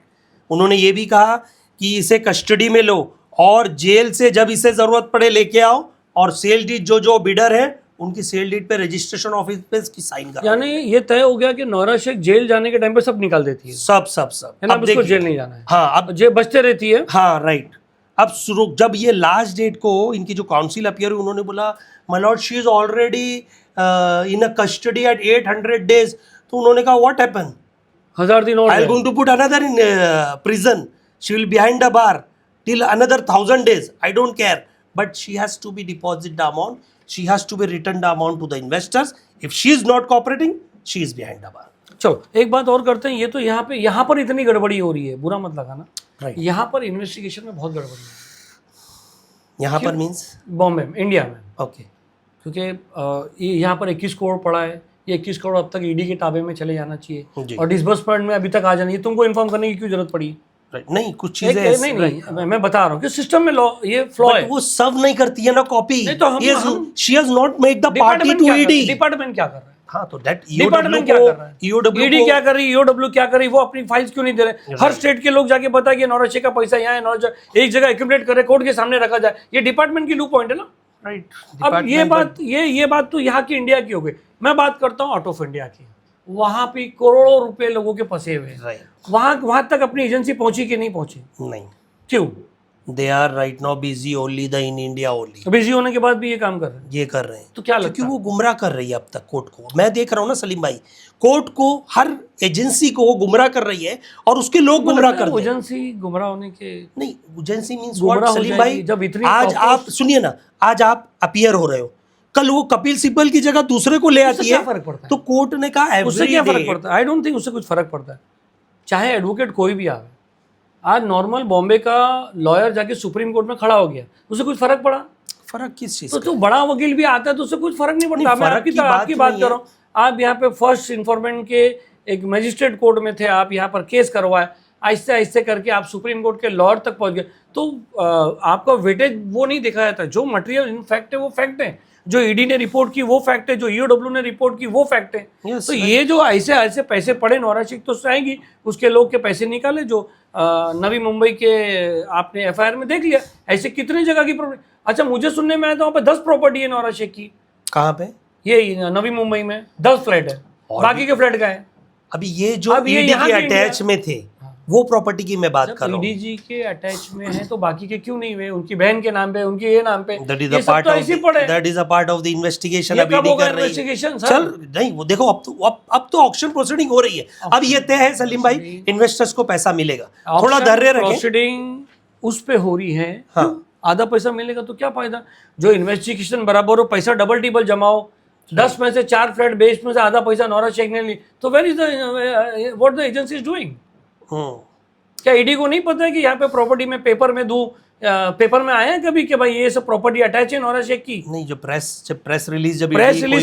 उन्होंने ये भी कहा कि इसे कस्टडी में लो और जेल से जब इसे जरूरत पड़े लेके आओ, और सेल डीड जो बिडर है उनकी सेल डीड पे रजिस्ट्रेशन ऑफिस पे इसकी साइन करो। यानी ये तय हो गया कि नौरा शेख जेल जाने के टाइम पे सब निकाल देती है, सब अब उसको जेल नहीं जाना है। हाँ, अब जेल बचते रहती है। हाँ, राइट। अब शुरू जब ये लास्ट डेट को इनकी जो काउंसिल अपीयर हुई, उन्होंने बोला my lord she is already in a custody at 800 days. तो उन्होंने कहा व्हाट हैपन, 1000 दिन और I am going to put another in prison, she will behind the bar till another 1000 days, I don't care, but she has to be deposit the amount, she has to be return the amount to the investors. If she is not cooperating, she is behind the bar। चलो एक बात और करते हैं, ये तो यहाँ पर इतनी गड़बड़ी हो रही है, बुरा मत लगाना, राइट। यहाँ पर इन्वेस्टिगेशन में बहुत गड़बड़ी है। यहाँ पर मीन्स बॉम्बे में, इंडिया में, ओके, क्योंकि यहाँ पर 21 करोड़ पड़ा है, ये 21 करोड़ अब तक ईडी के ताबे में चले जाना जी। चाहिए और डिसबर्समेंट में अभी तक आ जाना। ये तुमको इन्फॉर्म करने की क्यों जरूरत पड़ी? नहीं, कुछ चीजें नहीं, मैं बता रहा हूँ कि सिस्टम में ये फ्लॉ है। वो सब नहीं करती है ना कॉपी। तो she has not made the party to ED। Department क्या कर रहा है? हाँ, तो that डिपार्टमेंट क्या कर रहा है? EOW क्या कर रही है, EOW क्या कर रही है? वो अपनी फाइल्स क्यों नहीं दे रहे? हर स्टेट के लोग जाके बता कि नौरा शेख का पैसा यहाँ है, नौरा एक जगह एक्यूमुलेट करे, कोर्ट के सामने रखा जाए। ये डिपार्टमेंट की लू पॉइंट है ना, राइट। अब ये बात तो यहाँ की इंडिया की हो गई। मैं बात करता हूँ आउट ऑफ इंडिया की। वहां पे करोड़ों रुपए लोगों के फंसे हुए हैं, वहां तक अपनी एजेंसी पहुंची कि नहीं पहुंची? नहीं, क्यों? They are right now busy only the in India only. Busy होने के बाद भी ये काम कर रहे हैं, ये कर रहे हैं। तो क्या लगता है? क्योंकि वो गुमराह कर रही है अब तक कोर्ट को। मैं देख रहा हूँ ना सलीम भाई, कोर्ट को, हर एजेंसी को वो गुमराह कर रही है और उसके लोग गुमराह कर रहे हैं। एजेंसी गुमराह होने के नहीं, एजेंसी मींस गुमराह व्हाट हो सलीम जाएगी भाई? जब इतनी आज आप सुनिए ना, आज आप अपीयर हो रहे हो, कल वो कपिल सिब्बल की जगह दूसरे को ले आती है, फर्क पड़ता है? तो कोर्ट ने कहा उससे क्या फर्क पड़ता है? आई डोंट थिंक उससे कुछ फर्क पड़ता है। चाहे एडवोकेट कोई भी आवे, आज नॉर्मल बॉम्बे का लॉयर जाके सुप्रीम कोर्ट में खड़ा हो गया, उससे कुछ फर्क पड़ा? फर्क किस चीज? तो बड़ा वकील भी आता है तो उससे कुछ फर्क नहीं पड़ता। मैं आपकी बात कर रहा हूँ, आप यहाँ पे फर्स्ट इन्फॉर्मेंट के एक मजिस्ट्रेट कोर्ट में थे, आप यहाँ पर केस करवाए, आहिस्ते आहिस्ते करके आप सुप्रीम कोर्ट के लॉयर तक पहुंच गए, तो आपका वेटेज वो नहीं देखा जाता। जो मटेरियल इन फैक्ट है वो फैक्ट है, जो ईडी ने रिपोर्ट की वो फैक्ट है, जो ईओडब्ल्यू ने रिपोर्ट की वो फैक्ट है। तो ये जो ऐसे ऐसे पैसे पड़े, नौरा शेख तो चाहेंगी उसके लोग के पैसे निकाले, जो नवी मुंबई के आपने एफआईआर में देख लिया। ऐसे कितने जगह की प्रॉपर्टी, अच्छा मुझे सुनने में आया था वहाँ पे 10 प्रॉपर्टी है नौरा शेख की। कहाँ पे? ये नवी मुंबई में 10 फ्लैट है, बाकी के फ्लैट का है। अभी ये जो ईडी के अटैच में थे वो प्रॉपर्टी की मैं बात कर रहा हूँ। ईडी के अटैच में है तो बाकी के क्यों नहीं हुए? उनकी बहन के नाम पे, उनके ये नाम पे, that is a part of the investigation. अभी ईडी कर रही है। चल नहीं, वो देखो अब तो ऑक्शन प्रोसीडिंग हो रही है। अब ये तय है सलीम भाई, इन्वेस्टर्स को पैसा मिलेगा, थोड़ा धैर्य रखें। प्रोसीडिंग उस पे हो रही है, हाँ। आधा पैसा मिलेगा तो क्या फायदा? जो इन्वेस्टिगेशन बराबर हो, पैसा डबल टिबल जमाओ, 10 में से 4 फ्लैट बेच में से आधा पैसा नौरा शेख ने ली, तो where is the what the agency is doing? क्या ईडी को नहीं पता है कि यहाँ पे प्रॉपर्टी में पेपर में दूं, पेपर में आया है कभी कि भाई ये सब प्रॉपर्टी अटैच है नौरा शेख की? नहीं, जब प्रेस रिलीज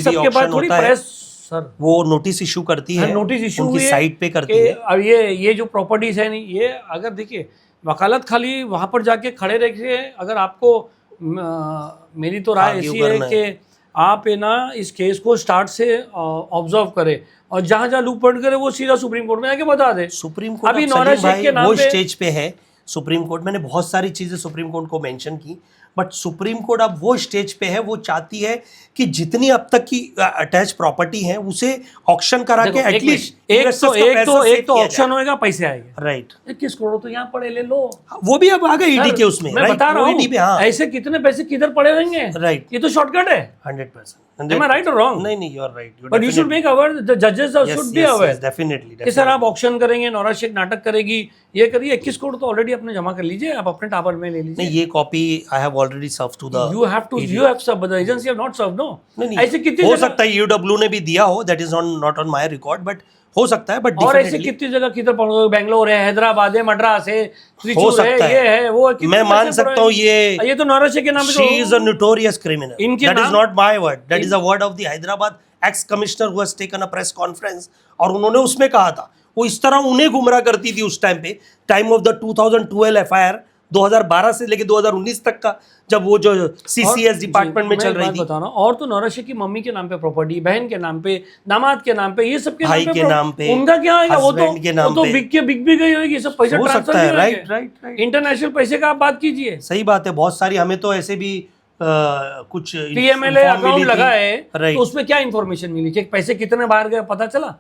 सबके बाद थोड़ी प्रेस सर वो नोटिस इशू करती है, नोटिस इशू उनकी हुई साइट पे करती है। अब ये जो प्रॉपर्टीज है नहीं, ये अगर देखिए वकालत खाली वहां पर जाके खड़े रह के, अगर आपको मेरी तो राय Argue ऐसी है करना है। कि आप है ना इस केस को स्टार्ट से ऑब्जर्व करें और जहां जहां लूप पॉइंट करे वो सीधा सुप्रीम कोर्ट में आके बता दे। सुप्रीम कोर्ट अभी अब नौरा सलीम शेख के भाई नाम वो पे स्टेज पे है। सुप्रीम कोर्ट, मैंने बहुत सारी चीजें सुप्रीम कोर्ट को मेंशन की, बट सुप्रीम कोर्ट अब वो स्टेज पे है, वो चाहती है कि जितनी अब तक की अटैच प्रॉपर्टी है उसे ऑक्शन करा के देखो, एटलीस्ट एक तो ऑप्शन होएगा, पैसे आएंगे। राइट, 21 करोड़ तो यहाँ पड़े, ले लो। वो भी अब आ गए ईडी के उसमें। मैं बता रहा ED पे, हूँ हाँ ऐसे कितने पैसे किधर पड़े रहेंगे। राइट, ये तो शॉर्टकट है। 100%। Am I right or wrong? नहीं नहीं, you are right, But you should make aware, the judges should be aware definitely कि सर आप ऑक्शन करेंगे, नौरा शेख नाटक करेगी, ये करिए। 21 करोड़ तो ऑलरेडी अपने जमा कर लीजिए, आप अपने टावर में ले लीजिए। नहीं, ये copy I have already serve to the You have served, but the agency have not served, no? नहीं, ऐसे कितनी हो जगह- सकता है यूडब्ल्यू ने भी दिया हो, that is not on my record, but हो सकता है। बट और ऐसे कितनी जगह किधर पड़, बेंगलोर है, हैदराबाद है, मद्रास है, त्रिचूर है, ये है, वो है, मैं मान सकता हूँ ये तो नौरा शेख के नाम पे she is a notorious criminal. इनके That is नाम- not my word. That is a word of the Hyderabad ex-commissioner who has taken a press conference. और उन्होंने उसमें कहा था, वो इस तरह उन्हें गुमराह करती थी उस टाइम पे, टाइम ऑफ द 2012 FIR, 2012 से लेके 2019 तक का, जब वो जो CCS डिपार्टमेंट में चल रही थी। बताना, और तो नौरा शेख की मम्मी के नाम पे प्रॉपर्टी, बहन के नाम पे, दामाद के नाम पे, ये सब के भाई के नाम पे, उनका क्या आएगा? वो husband के नाम तो पे। बिक भी गई होगी, सब पैसे हो ट्रांसफर सकता है, नहीं राइट होंगे। राइट। इंटरनेशनल पैसे का आप बात कीजिए। सही बात है, बहुत सारी हमें तो ऐसे भी कुछ TMLA अकाउंट लगा है, राइट, तो उसमें क्या इन्फॉर्मेशन मिली कि पैसे कितने बाहर गए पता चला?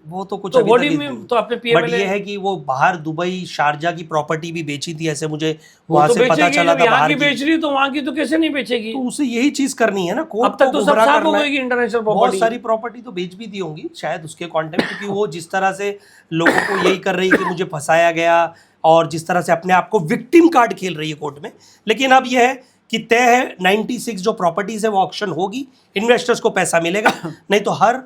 वो तो कुछ तो अभी बॉडी तक में नहीं। तो आपने बट PMLA ये है कि वो बाहर दुबई, शारजा की प्रॉपर्टी भी बेची थी, ऐसे मुझे वो वहां तो से पता बेचेगी, चला जब था यहाँ बाहर की की। बेच रही तो वहाँ की तो कैसे नहीं बेचेगी? तो उसे यही चीज करनी है ना, कोर्ट अब तक तो को सब गुमराह साफ हो करना है। गई इंटरनेशनल बहुत प्रॉपर्टी। सारी प्रॉपर्टी तो बेच भी दी होंगी शायद उसके कंटेंट, क्योंकि वो जिस तरह से लोगों को यही कर रही है कि मुझे फंसाया गया, और जिस तरह से अपने आप को विक्टिम कार्ड खेल रही है कोर्ट में। लेकिन अब यह है कि तय है 96 जो प्रॉपर्टीज है वो ऑक्शन होगी, इन्वेस्टर्स को पैसा मिलेगा, नहीं तो her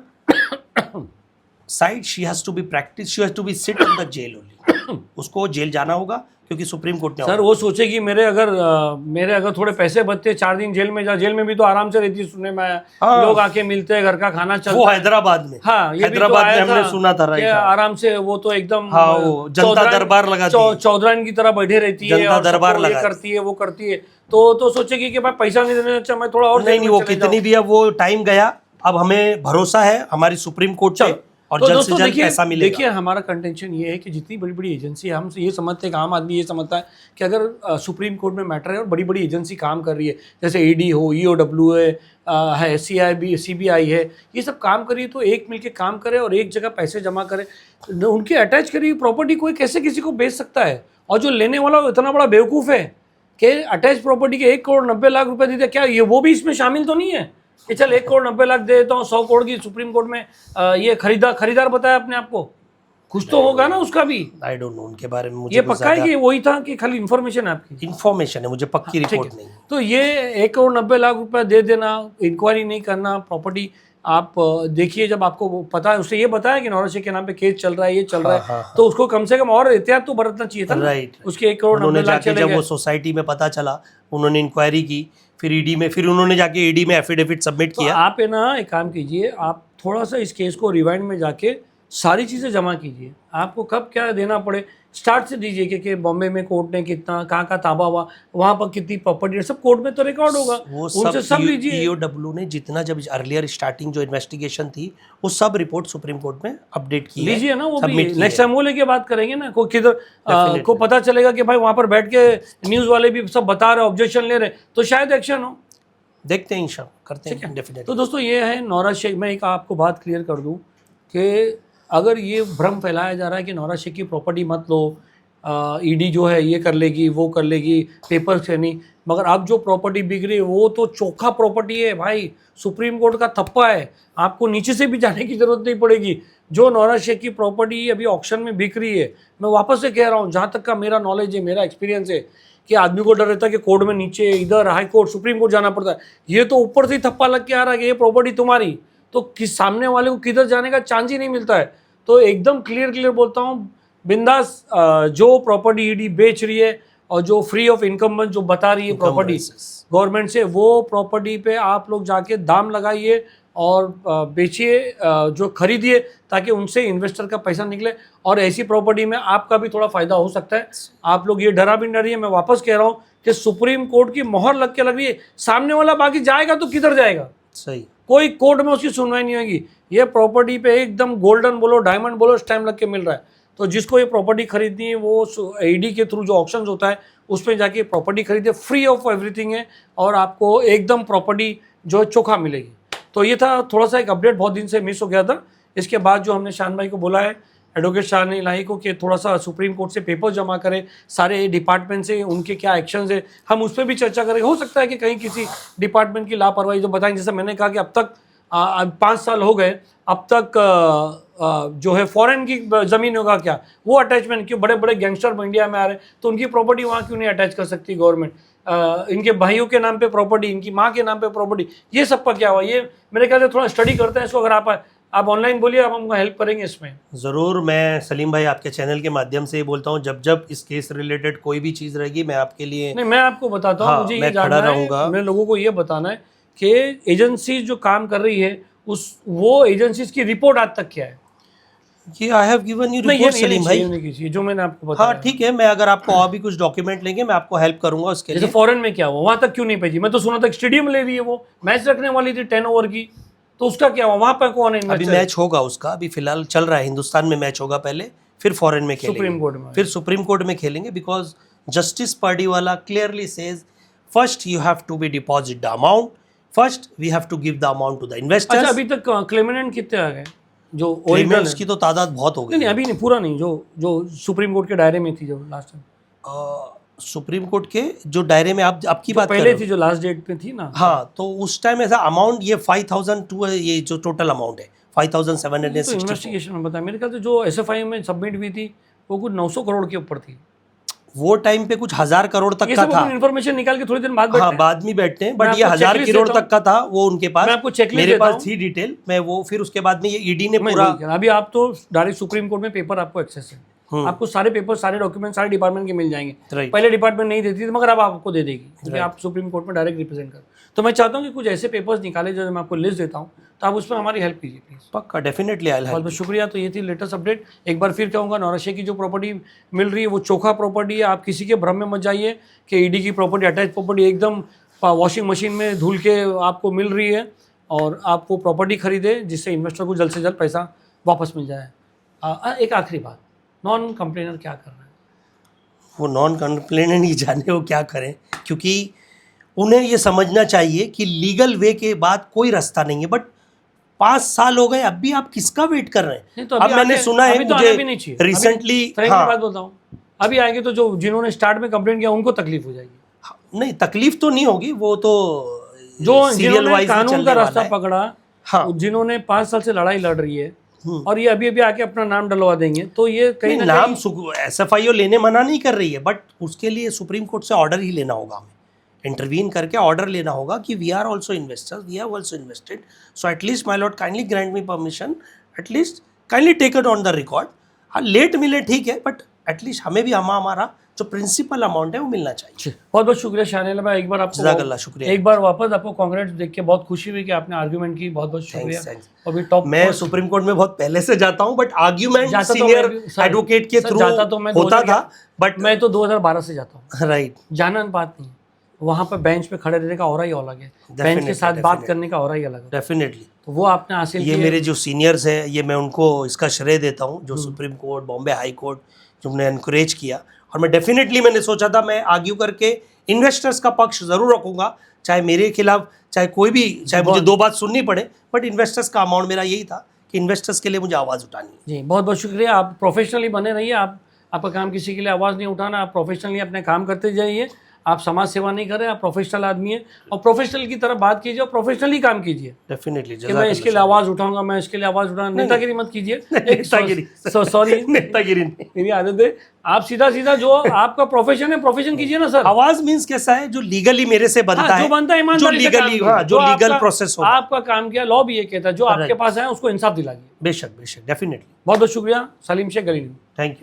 side she has to be practice, she has to be sit in the jail only. उसको जेल जाना होगा क्योंकि सुप्रीम कोर्ट ने सर वो सोचेगी मेरे अगर थोड़े पैसे बचते, 4 दिन जेल में जा, जेल में भी तो आराम से रहती, सुनने में आया। हाँ। लोग आके मिलते हैं, घर का खाना चलता वो है। हैदराबाद में, हाँ, ये भी तो हैदराबाद में आया हमने था सुना था, कि राइट। आराम से वो तो एकदम हाँ, वो जनता दरबार लगाती है। चौधरान की तरह बैठे रहती है, जनता और दरबार सबको ये लगाती करती है, वो करती है। तो सोचेगी कि भाई पैसा नहीं देने, अच्छा मैं थोड़ा और नहीं जेल नहीं, में वो चले कितनी जाऊं। भी, अब वो टाइम गया, अब हमें भरोसा है हमारी सुप्रीम कोर्ट पे, और तो जल्द से दोस्तों जल्द देखिए, पैसा मिलेगा। देखिए हमारा कंटेंशन ये है कि जितनी बड़ी बड़ी एजेंसी है, हम ये समझते हैं कि आम आदमी ये समझता है कि अगर सुप्रीम कोर्ट में मैटर है और बड़ी बड़ी एजेंसी काम कर रही है, जैसे ED हो, EOW है, CBI है, ये सब काम करिए तो एक मिलके काम करे और एक जगह पैसे जमा करे। उनकी अटैच करी हुई प्रॉपर्टी कोई कैसे किसी को बेच सकता है? और जो लेने वाला इतना बड़ा बेवकूफ़ है कि अटैच प्रॉपर्टी के 1 करोड़ 90 लाख रुपए देते, क्या ये वो भी इसमें शामिल तो नहीं है कि चल 1 करोड़ 90 लाख दे देता हूँ, 100 करोड़ की सुप्रीम कोर्ट में ये खरीदार बताया अपने आप को? कुछ तो होगा ना उसका भी। आई डोंट नो उनके बारे में, मुझे ये पक्का है कि वही था कि खाली इन्फॉर्मेशन है आपकी? इन्फॉर्मेशन है, मुझे पक्की ठीक रिपोर्ट है। नहीं। तो ये 1 करोड़ 90 लाख रुपए दे देना, इंक्वायरी नहीं करना, प्रॉपर्टी आप देखिए, जब आपको वो पता है, उससे ये बताया कि नौरा शेख के नाम पे केस चल रहा है, ये चल रहा है, हाँ, तो उसको कम से कम और एहतियात तो बरतना चाहिए था ना। राइट, उसके 1 करोड़ 90 उन्होंने लाख जाके चले जब गए। वो सोसाइटी में पता चला, उन्होंने इंक्वायरी की, फिर ईडी में, फिर उन्होंने जाके ईडी में एफिडेविट सबमिट तो किया। आप है ना एक काम कीजिए, आप थोड़ा सा इस केस को रिवाइंड में जाके सारी चीज़ें जमा कीजिए। आपको कब क्या देना पड़े स्टार्ट से दीजिए कि बॉम्बे में कोर्ट ने कितना, कहाँ का ताबा हुआ, वहाँ पर कितनी प्रॉपर्टी, सब कोर्ट में तो रिकॉर्ड होगा, वो उनसे सब लीजिए। EOW ने जितना, जब अर्लियर स्टार्टिंग जो इन्वेस्टिगेशन थी, वो सब रिपोर्ट सुप्रीम कोर्ट में अपडेट की है, लीजिए ना, वो भी submit की नेक्स्ट है। टाइम वो लेके बात करेंगे ना। को किधर को पता चलेगा कि भाई वहाँ पर बैठ के न्यूज़ वाले भी सब बता रहे, ऑब्जेक्शन ले रहे, तो शायद एक्शन हो। देखते हैं इंशाल्लाह, करते हैं डेफिनेटली। तो दोस्तों ये है नौरा शेख। मैं एक आपको बात क्लियर कर दूं कि अगर ये भ्रम फैलाया जा रहा है कि नौरा शेख की प्रॉपर्टी मत लो, ED जो है ये कर लेगी, वो कर लेगी, पेपर से नहीं, मगर अब जो प्रॉपर्टी बिक रही है वो तो चोखा प्रॉपर्टी है भाई, सुप्रीम कोर्ट का थप्पा है, आपको नीचे से भी जाने की ज़रूरत नहीं पड़ेगी। जो नौरा शेख की प्रॉपर्टी अभी ऑक्शन में बिक रही है, मैं वापस से कह रहा हूँ, जहाँ तक का मेरा नॉलेज है, मेरा एक्सपीरियंस है, कि आदमी को डर रहता है कि कोर्ट में नीचे, इधर हाई कोर्ट, सुप्रीम कोर्ट जाना पड़ता है। ये तो ऊपर से ही थप्पा लग के आ रहा है कि ये प्रॉपर्टी तुम्हारी, तो किस सामने वाले को किधर जाने का चांस ही नहीं मिलता है। तो एकदम क्लियर बोलता हूँ, बिंदास जो प्रॉपर्टी ED बेच रही है और जो फ्री ऑफ इनकम जो बता रही है प्रॉपर्टी गवर्नमेंट से, वो प्रॉपर्टी पे आप लोग जाके दाम लगाइए और बेचिए, जो खरीदिए, ताकि उनसे इन्वेस्टर का पैसा निकले। और ऐसी प्रॉपर्टी में आपका भी थोड़ा फायदा हो सकता है। आप लोग ये डरा भी न रहिए, मैं वापस कह रहा हूँ कि सुप्रीम कोर्ट की मोहर लग रही है, सामने वाला बाकी जाएगा तो किधर जाएगा, सही, कोई कोर्ट में उसकी सुनवाई नहीं होगी। ये प्रॉपर्टी पे एकदम गोल्डन बोलो, डायमंड बोलो, स्टैम्प लग के मिल रहा है। तो जिसको ये प्रॉपर्टी खरीदनी है वो ईडी के थ्रू जो ऑक्शंस होता है उस पर जाके प्रॉपर्टी खरीदे, फ्री ऑफ एवरीथिंग है, और आपको एकदम प्रॉपर्टी जो है चोखा मिलेगी। तो ये था थोड़ा सा एक अपडेट, बहुत दिन से मिस हो गया था। इसके बाद जो हमने शान भाई को बोला है, एडवोकेट शान इलाही को, कि थोड़ा सा सुप्रीम कोर्ट से पेपर जमा करें, सारे डिपार्टमेंट से उनके क्या एक्शंस है, हम उस पर भी चर्चा करें। हो सकता है कि कहीं किसी डिपार्टमेंट की लापरवाही जो बताएं, जैसे मैंने कहा कि अब तक 5 साल हो गए, अब तक जो है फॉरेन की ज़मीनों का क्या, वो अटैचमेंट क्यों, बड़े बड़े गैंगस्टर इंडिया में आ रहे हैं तो उनकी प्रॉपर्टी वहाँ क्यों नहीं अटैच कर सकती गवर्नमेंट, इनके भाइयों के नाम पे प्रॉपर्टी, इनकी माँ के नाम पे प्रॉपर्टी, ये सब का क्या हुआ, ये मेरे ख्याल से थोड़ा स्टडी करते हैं इसको। अगर आप ऑनलाइन बोलिए, आप हमको हेल्प करेंगे इसमें। ज़रूर, मैं सलीम भाई आपके चैनल के माध्यम से ये बोलता हूँ, जब जब इस केस रिलेटेड कोई भी चीज़ रहेगी मैं आपके लिए, नहीं, मैं आपको बताता हूँ, हाँ, मुझे ये मैं जानना खड़ा है, रहूंगा। मैं लोगों को ये बताना है कि एजेंसी जो काम कर रही है वो एजेंसीज की रिपोर्ट आज तक क्या है। ये आई हैव गिवन यू नहीं, रिपोर्ट सलीम भाई। नहीं, जो मैंने आपको बताया। हाँ ठीक है, मैं अगर आपको और भी कुछ डॉक्यूमेंट लेंगे मैं आपको हेल्प करूंगा उसके जैसे लिए। फॉरेन में क्या हुआ, वहां तक क्यों नहीं भेजी? मैं तो सुना था स्टेडियम ले रही है, वो मैच रखने वाली थी 10 ओवर की, तो उसका क्या हुआ, वहां पर कौन है अभी मैच होगा उसका, अभी फिलहाल चल रहा है, हिंदुस्तान में मैच होगा पहले, फिर फॉरेन में खेलेंगे, सुप्रीम कोर्ट में, फिर सुप्रीम कोर्ट में खेलेंगे। Because justice Pardiwala clearly says first you have to be deposit the amount, first we have to give the amount to the investors. अच्छा, अभी तक क्लेमेनेंट कितने आ गए जो क्लेमेंट्स की तो तादाद बहुत हो गई। नहीं, अभी नहीं, पूरा नहीं, जो सुप्रीम कोर्ट के दायरे में थी जो लास्ट टाइम, सुप्रीम कोर्ट के जो दायरे में आप आपकी बात पहले थी, जो लास्ट डेट पे थी ना, हाँ, तो उस टाइम ऐसा अमाउंट ये 5,002 है, ये जो टोटल अमाउंट है 5,760। इन्वेस्टिगेशन में बताया, मेरे ख्याल से जो एसएफआई में सबमिट हुई थी वो कुछ 900 करोड़ के ऊपर थी। वो टाइम पे कुछ 1,000 करोड़ तक ये का सब था। इन्फॉर्मेशन निकाल के थोड़ी देर बाद हाँ, बाद में बैठते हैं, बट मैं ये आपको 1,000 checklist करोड़ देता तक का था वो उनके पास। मैं आपको checklist मेरे देता पास हूँ। थी डिटेल, मैं वो फिर उसके बाद में ये ईडी ने मैं पूरा, वही कह रहा, अभी आप तो डायरेक्ट सुप्रीम कोर्ट में पेपर आपको एक्सेस है, आपको सारे पेपर, सारे डॉक्यूमेंट सारे डिपार्टमेंट के मिल जाएंगे। Right. पहले डिपार्टमेंट नहीं देती थी, मगर अब आपको दे देगी, क्योंकि आप सुप्रीम कोर्ट में डायरेक्ट रिप्रेजेंट कर। तो मैं चाहता हूँ कि कुछ ऐसे पेपर्स निकाले जो मैं आपको लिस्ट देता हूँ, तो आप उसमें हमारी हेल्प कीजिए प्लीज। पक्का, डेफिनेटली आई बहुत बहुत शुक्रिया। तो ये थी लेटेस्ट अपडेट। एक बार फिर कहूँगा, नौरा शेख की जो प्रॉपर्टी मिल रही है वो चोखा प्रॉपर्टी है। आप किसी के भ्रम में मत जाइए कि ईडी की प्रॉपर्टी, अटैच प्रॉपर्टी एकदम वॉशिंग मशीन में धुल के आपको मिल रही है, और आप वो प्रॉपर्टी खरीदे जिससे इन्वेस्टर को जल्द से जल्द पैसा वापस मिल जाए। एक आखिरी बात, नॉन कंप्लेनर क्या कर रहे हैं? वो नॉन कंप्लेनेंट ही जाने वो क्या करें, क्योंकि उन्हें ये समझना चाहिए कि लीगल वे के बाद कोई रास्ता नहीं है। बट 5 साल हो गए, अब भी आप किसका वेट कर रहे हैं? तो अब मैंने सुना है, मुझे रिसेंटली, बात बताऊं, अभी आएंगे तो जो जिन्होंने स्टार्ट में कंप्लेंट किया उनको तकलीफ हो जाएगी। नहीं, तकलीफ तो नहीं होगी, वो तो जो सीरियल जिन्होंने वाइज कानून का रास्ता पकड़ा, हाँ, जिन्होंने 5 साल से लड़ाई लड़ रही है, और ये अभी अभी आके अपना नाम डलवा देंगे, तो ये कहीं ना नाम कहीं एसएफआईओ लेने मना नहीं कर रही है, बट उसके लिए सुप्रीम कोर्ट से ऑर्डर ही लेना होगा, हमें इंटरवीन करके ऑर्डर लेना होगा कि we are also investors, we have also invested, so at least my lord kindly grant me permission, at least kindly take it on the record. हाँ, लेट मिले ठीक है, बट एटलीस्ट हमें भी हमारा जो प्रिंसिपल अमाउंट है वो मिलना चाहिए। बहुत बहुत शुक्रिया शानिल भाई, एक बार आपको जज़ाकल्लाह, शुक्रिया। एक बार वापस आपको कांग्रेस देख के बहुत खुशी हुई कि आपने आर्गुमेंट की। बहुत बहुत शुक्रिया। Thanks. अभी टॉप मैं सुप्रीम कोर्ट में बहुत पहले से जाता हूँ, बट आर्ग्यूमेंट जाता तो सीनियर मैं भी- सर, एडवोकेट के सर, थ्रू जाता तो मैं होता 2011 था, बट मैं तो 2012 से जाता हूँ। राइट, जाना बात नहीं, वहाँ पर बेंच पे खड़े रहने का और ही अलग है, बेंच के साथ बात करने का और ही अलग है, डेफिनेटली। तो वो आपने हासिल ये किया। मेरे जो सीनियर्स हैं, ये मैं उनको इसका श्रेय देता हूँ, जो supreme court, Bombay high court, जो ने एनकरेज किया। और मैं डेफिनेटली, मैंने सोचा था मैं आर्ग्यू करके इन्वेस्टर्स का पक्ष ज़रूर रखूंगा, चाहे मेरे खिलाफ, चाहे कोई भी, चाहे मुझे 2 बात सुननी पड़े, बट इन्वेस्टर्स का अमाउंट मेरा यही था कि इन्वेस्टर्स के लिए मुझे आवाज़ उठानी है। जी, बहुत बहुत शुक्रिया। आप प्रोफेशनली बने रहिए, आपका काम किसी के लिए आवाज़ नहीं उठाना, आप प्रोफेशनली अपने काम करते जाइए। आप समाज सेवा नहीं कर रहे, आप प्रोफेशनल आदमी है, और प्रोफेशनल की तरह बात कीजिए और प्रोफेशनली काम कीजिए। डेफिनेटली, कि मैं इसके लिए आवाज़ उठाऊंगा, मैं इसके लिए आवाज़ उठाऊंगा, नेतागिरी मत कीजिए। सॉरी, नेतागिरी मेरी आदत है। आप सीधा सीधा जो आपका प्रोफेशन है, प्रोफेशन कीजिए ना सर। आवाज मींस कैसा है, जो लीगली मेरे से बनता हाँ, है, जो बनता है ईमानदारी से काम कीजिए। जो लीगल प्रोसेस हो, आपका काम किया, लॉ भी ये कहता है, जो आपके पास है उसको इंसाफ दिलाइए। बेशक बेशक, डेफिनेटली। बहुत बहुत शुक्रिया। सलीम शेख, गली न्यूज़। Thank you.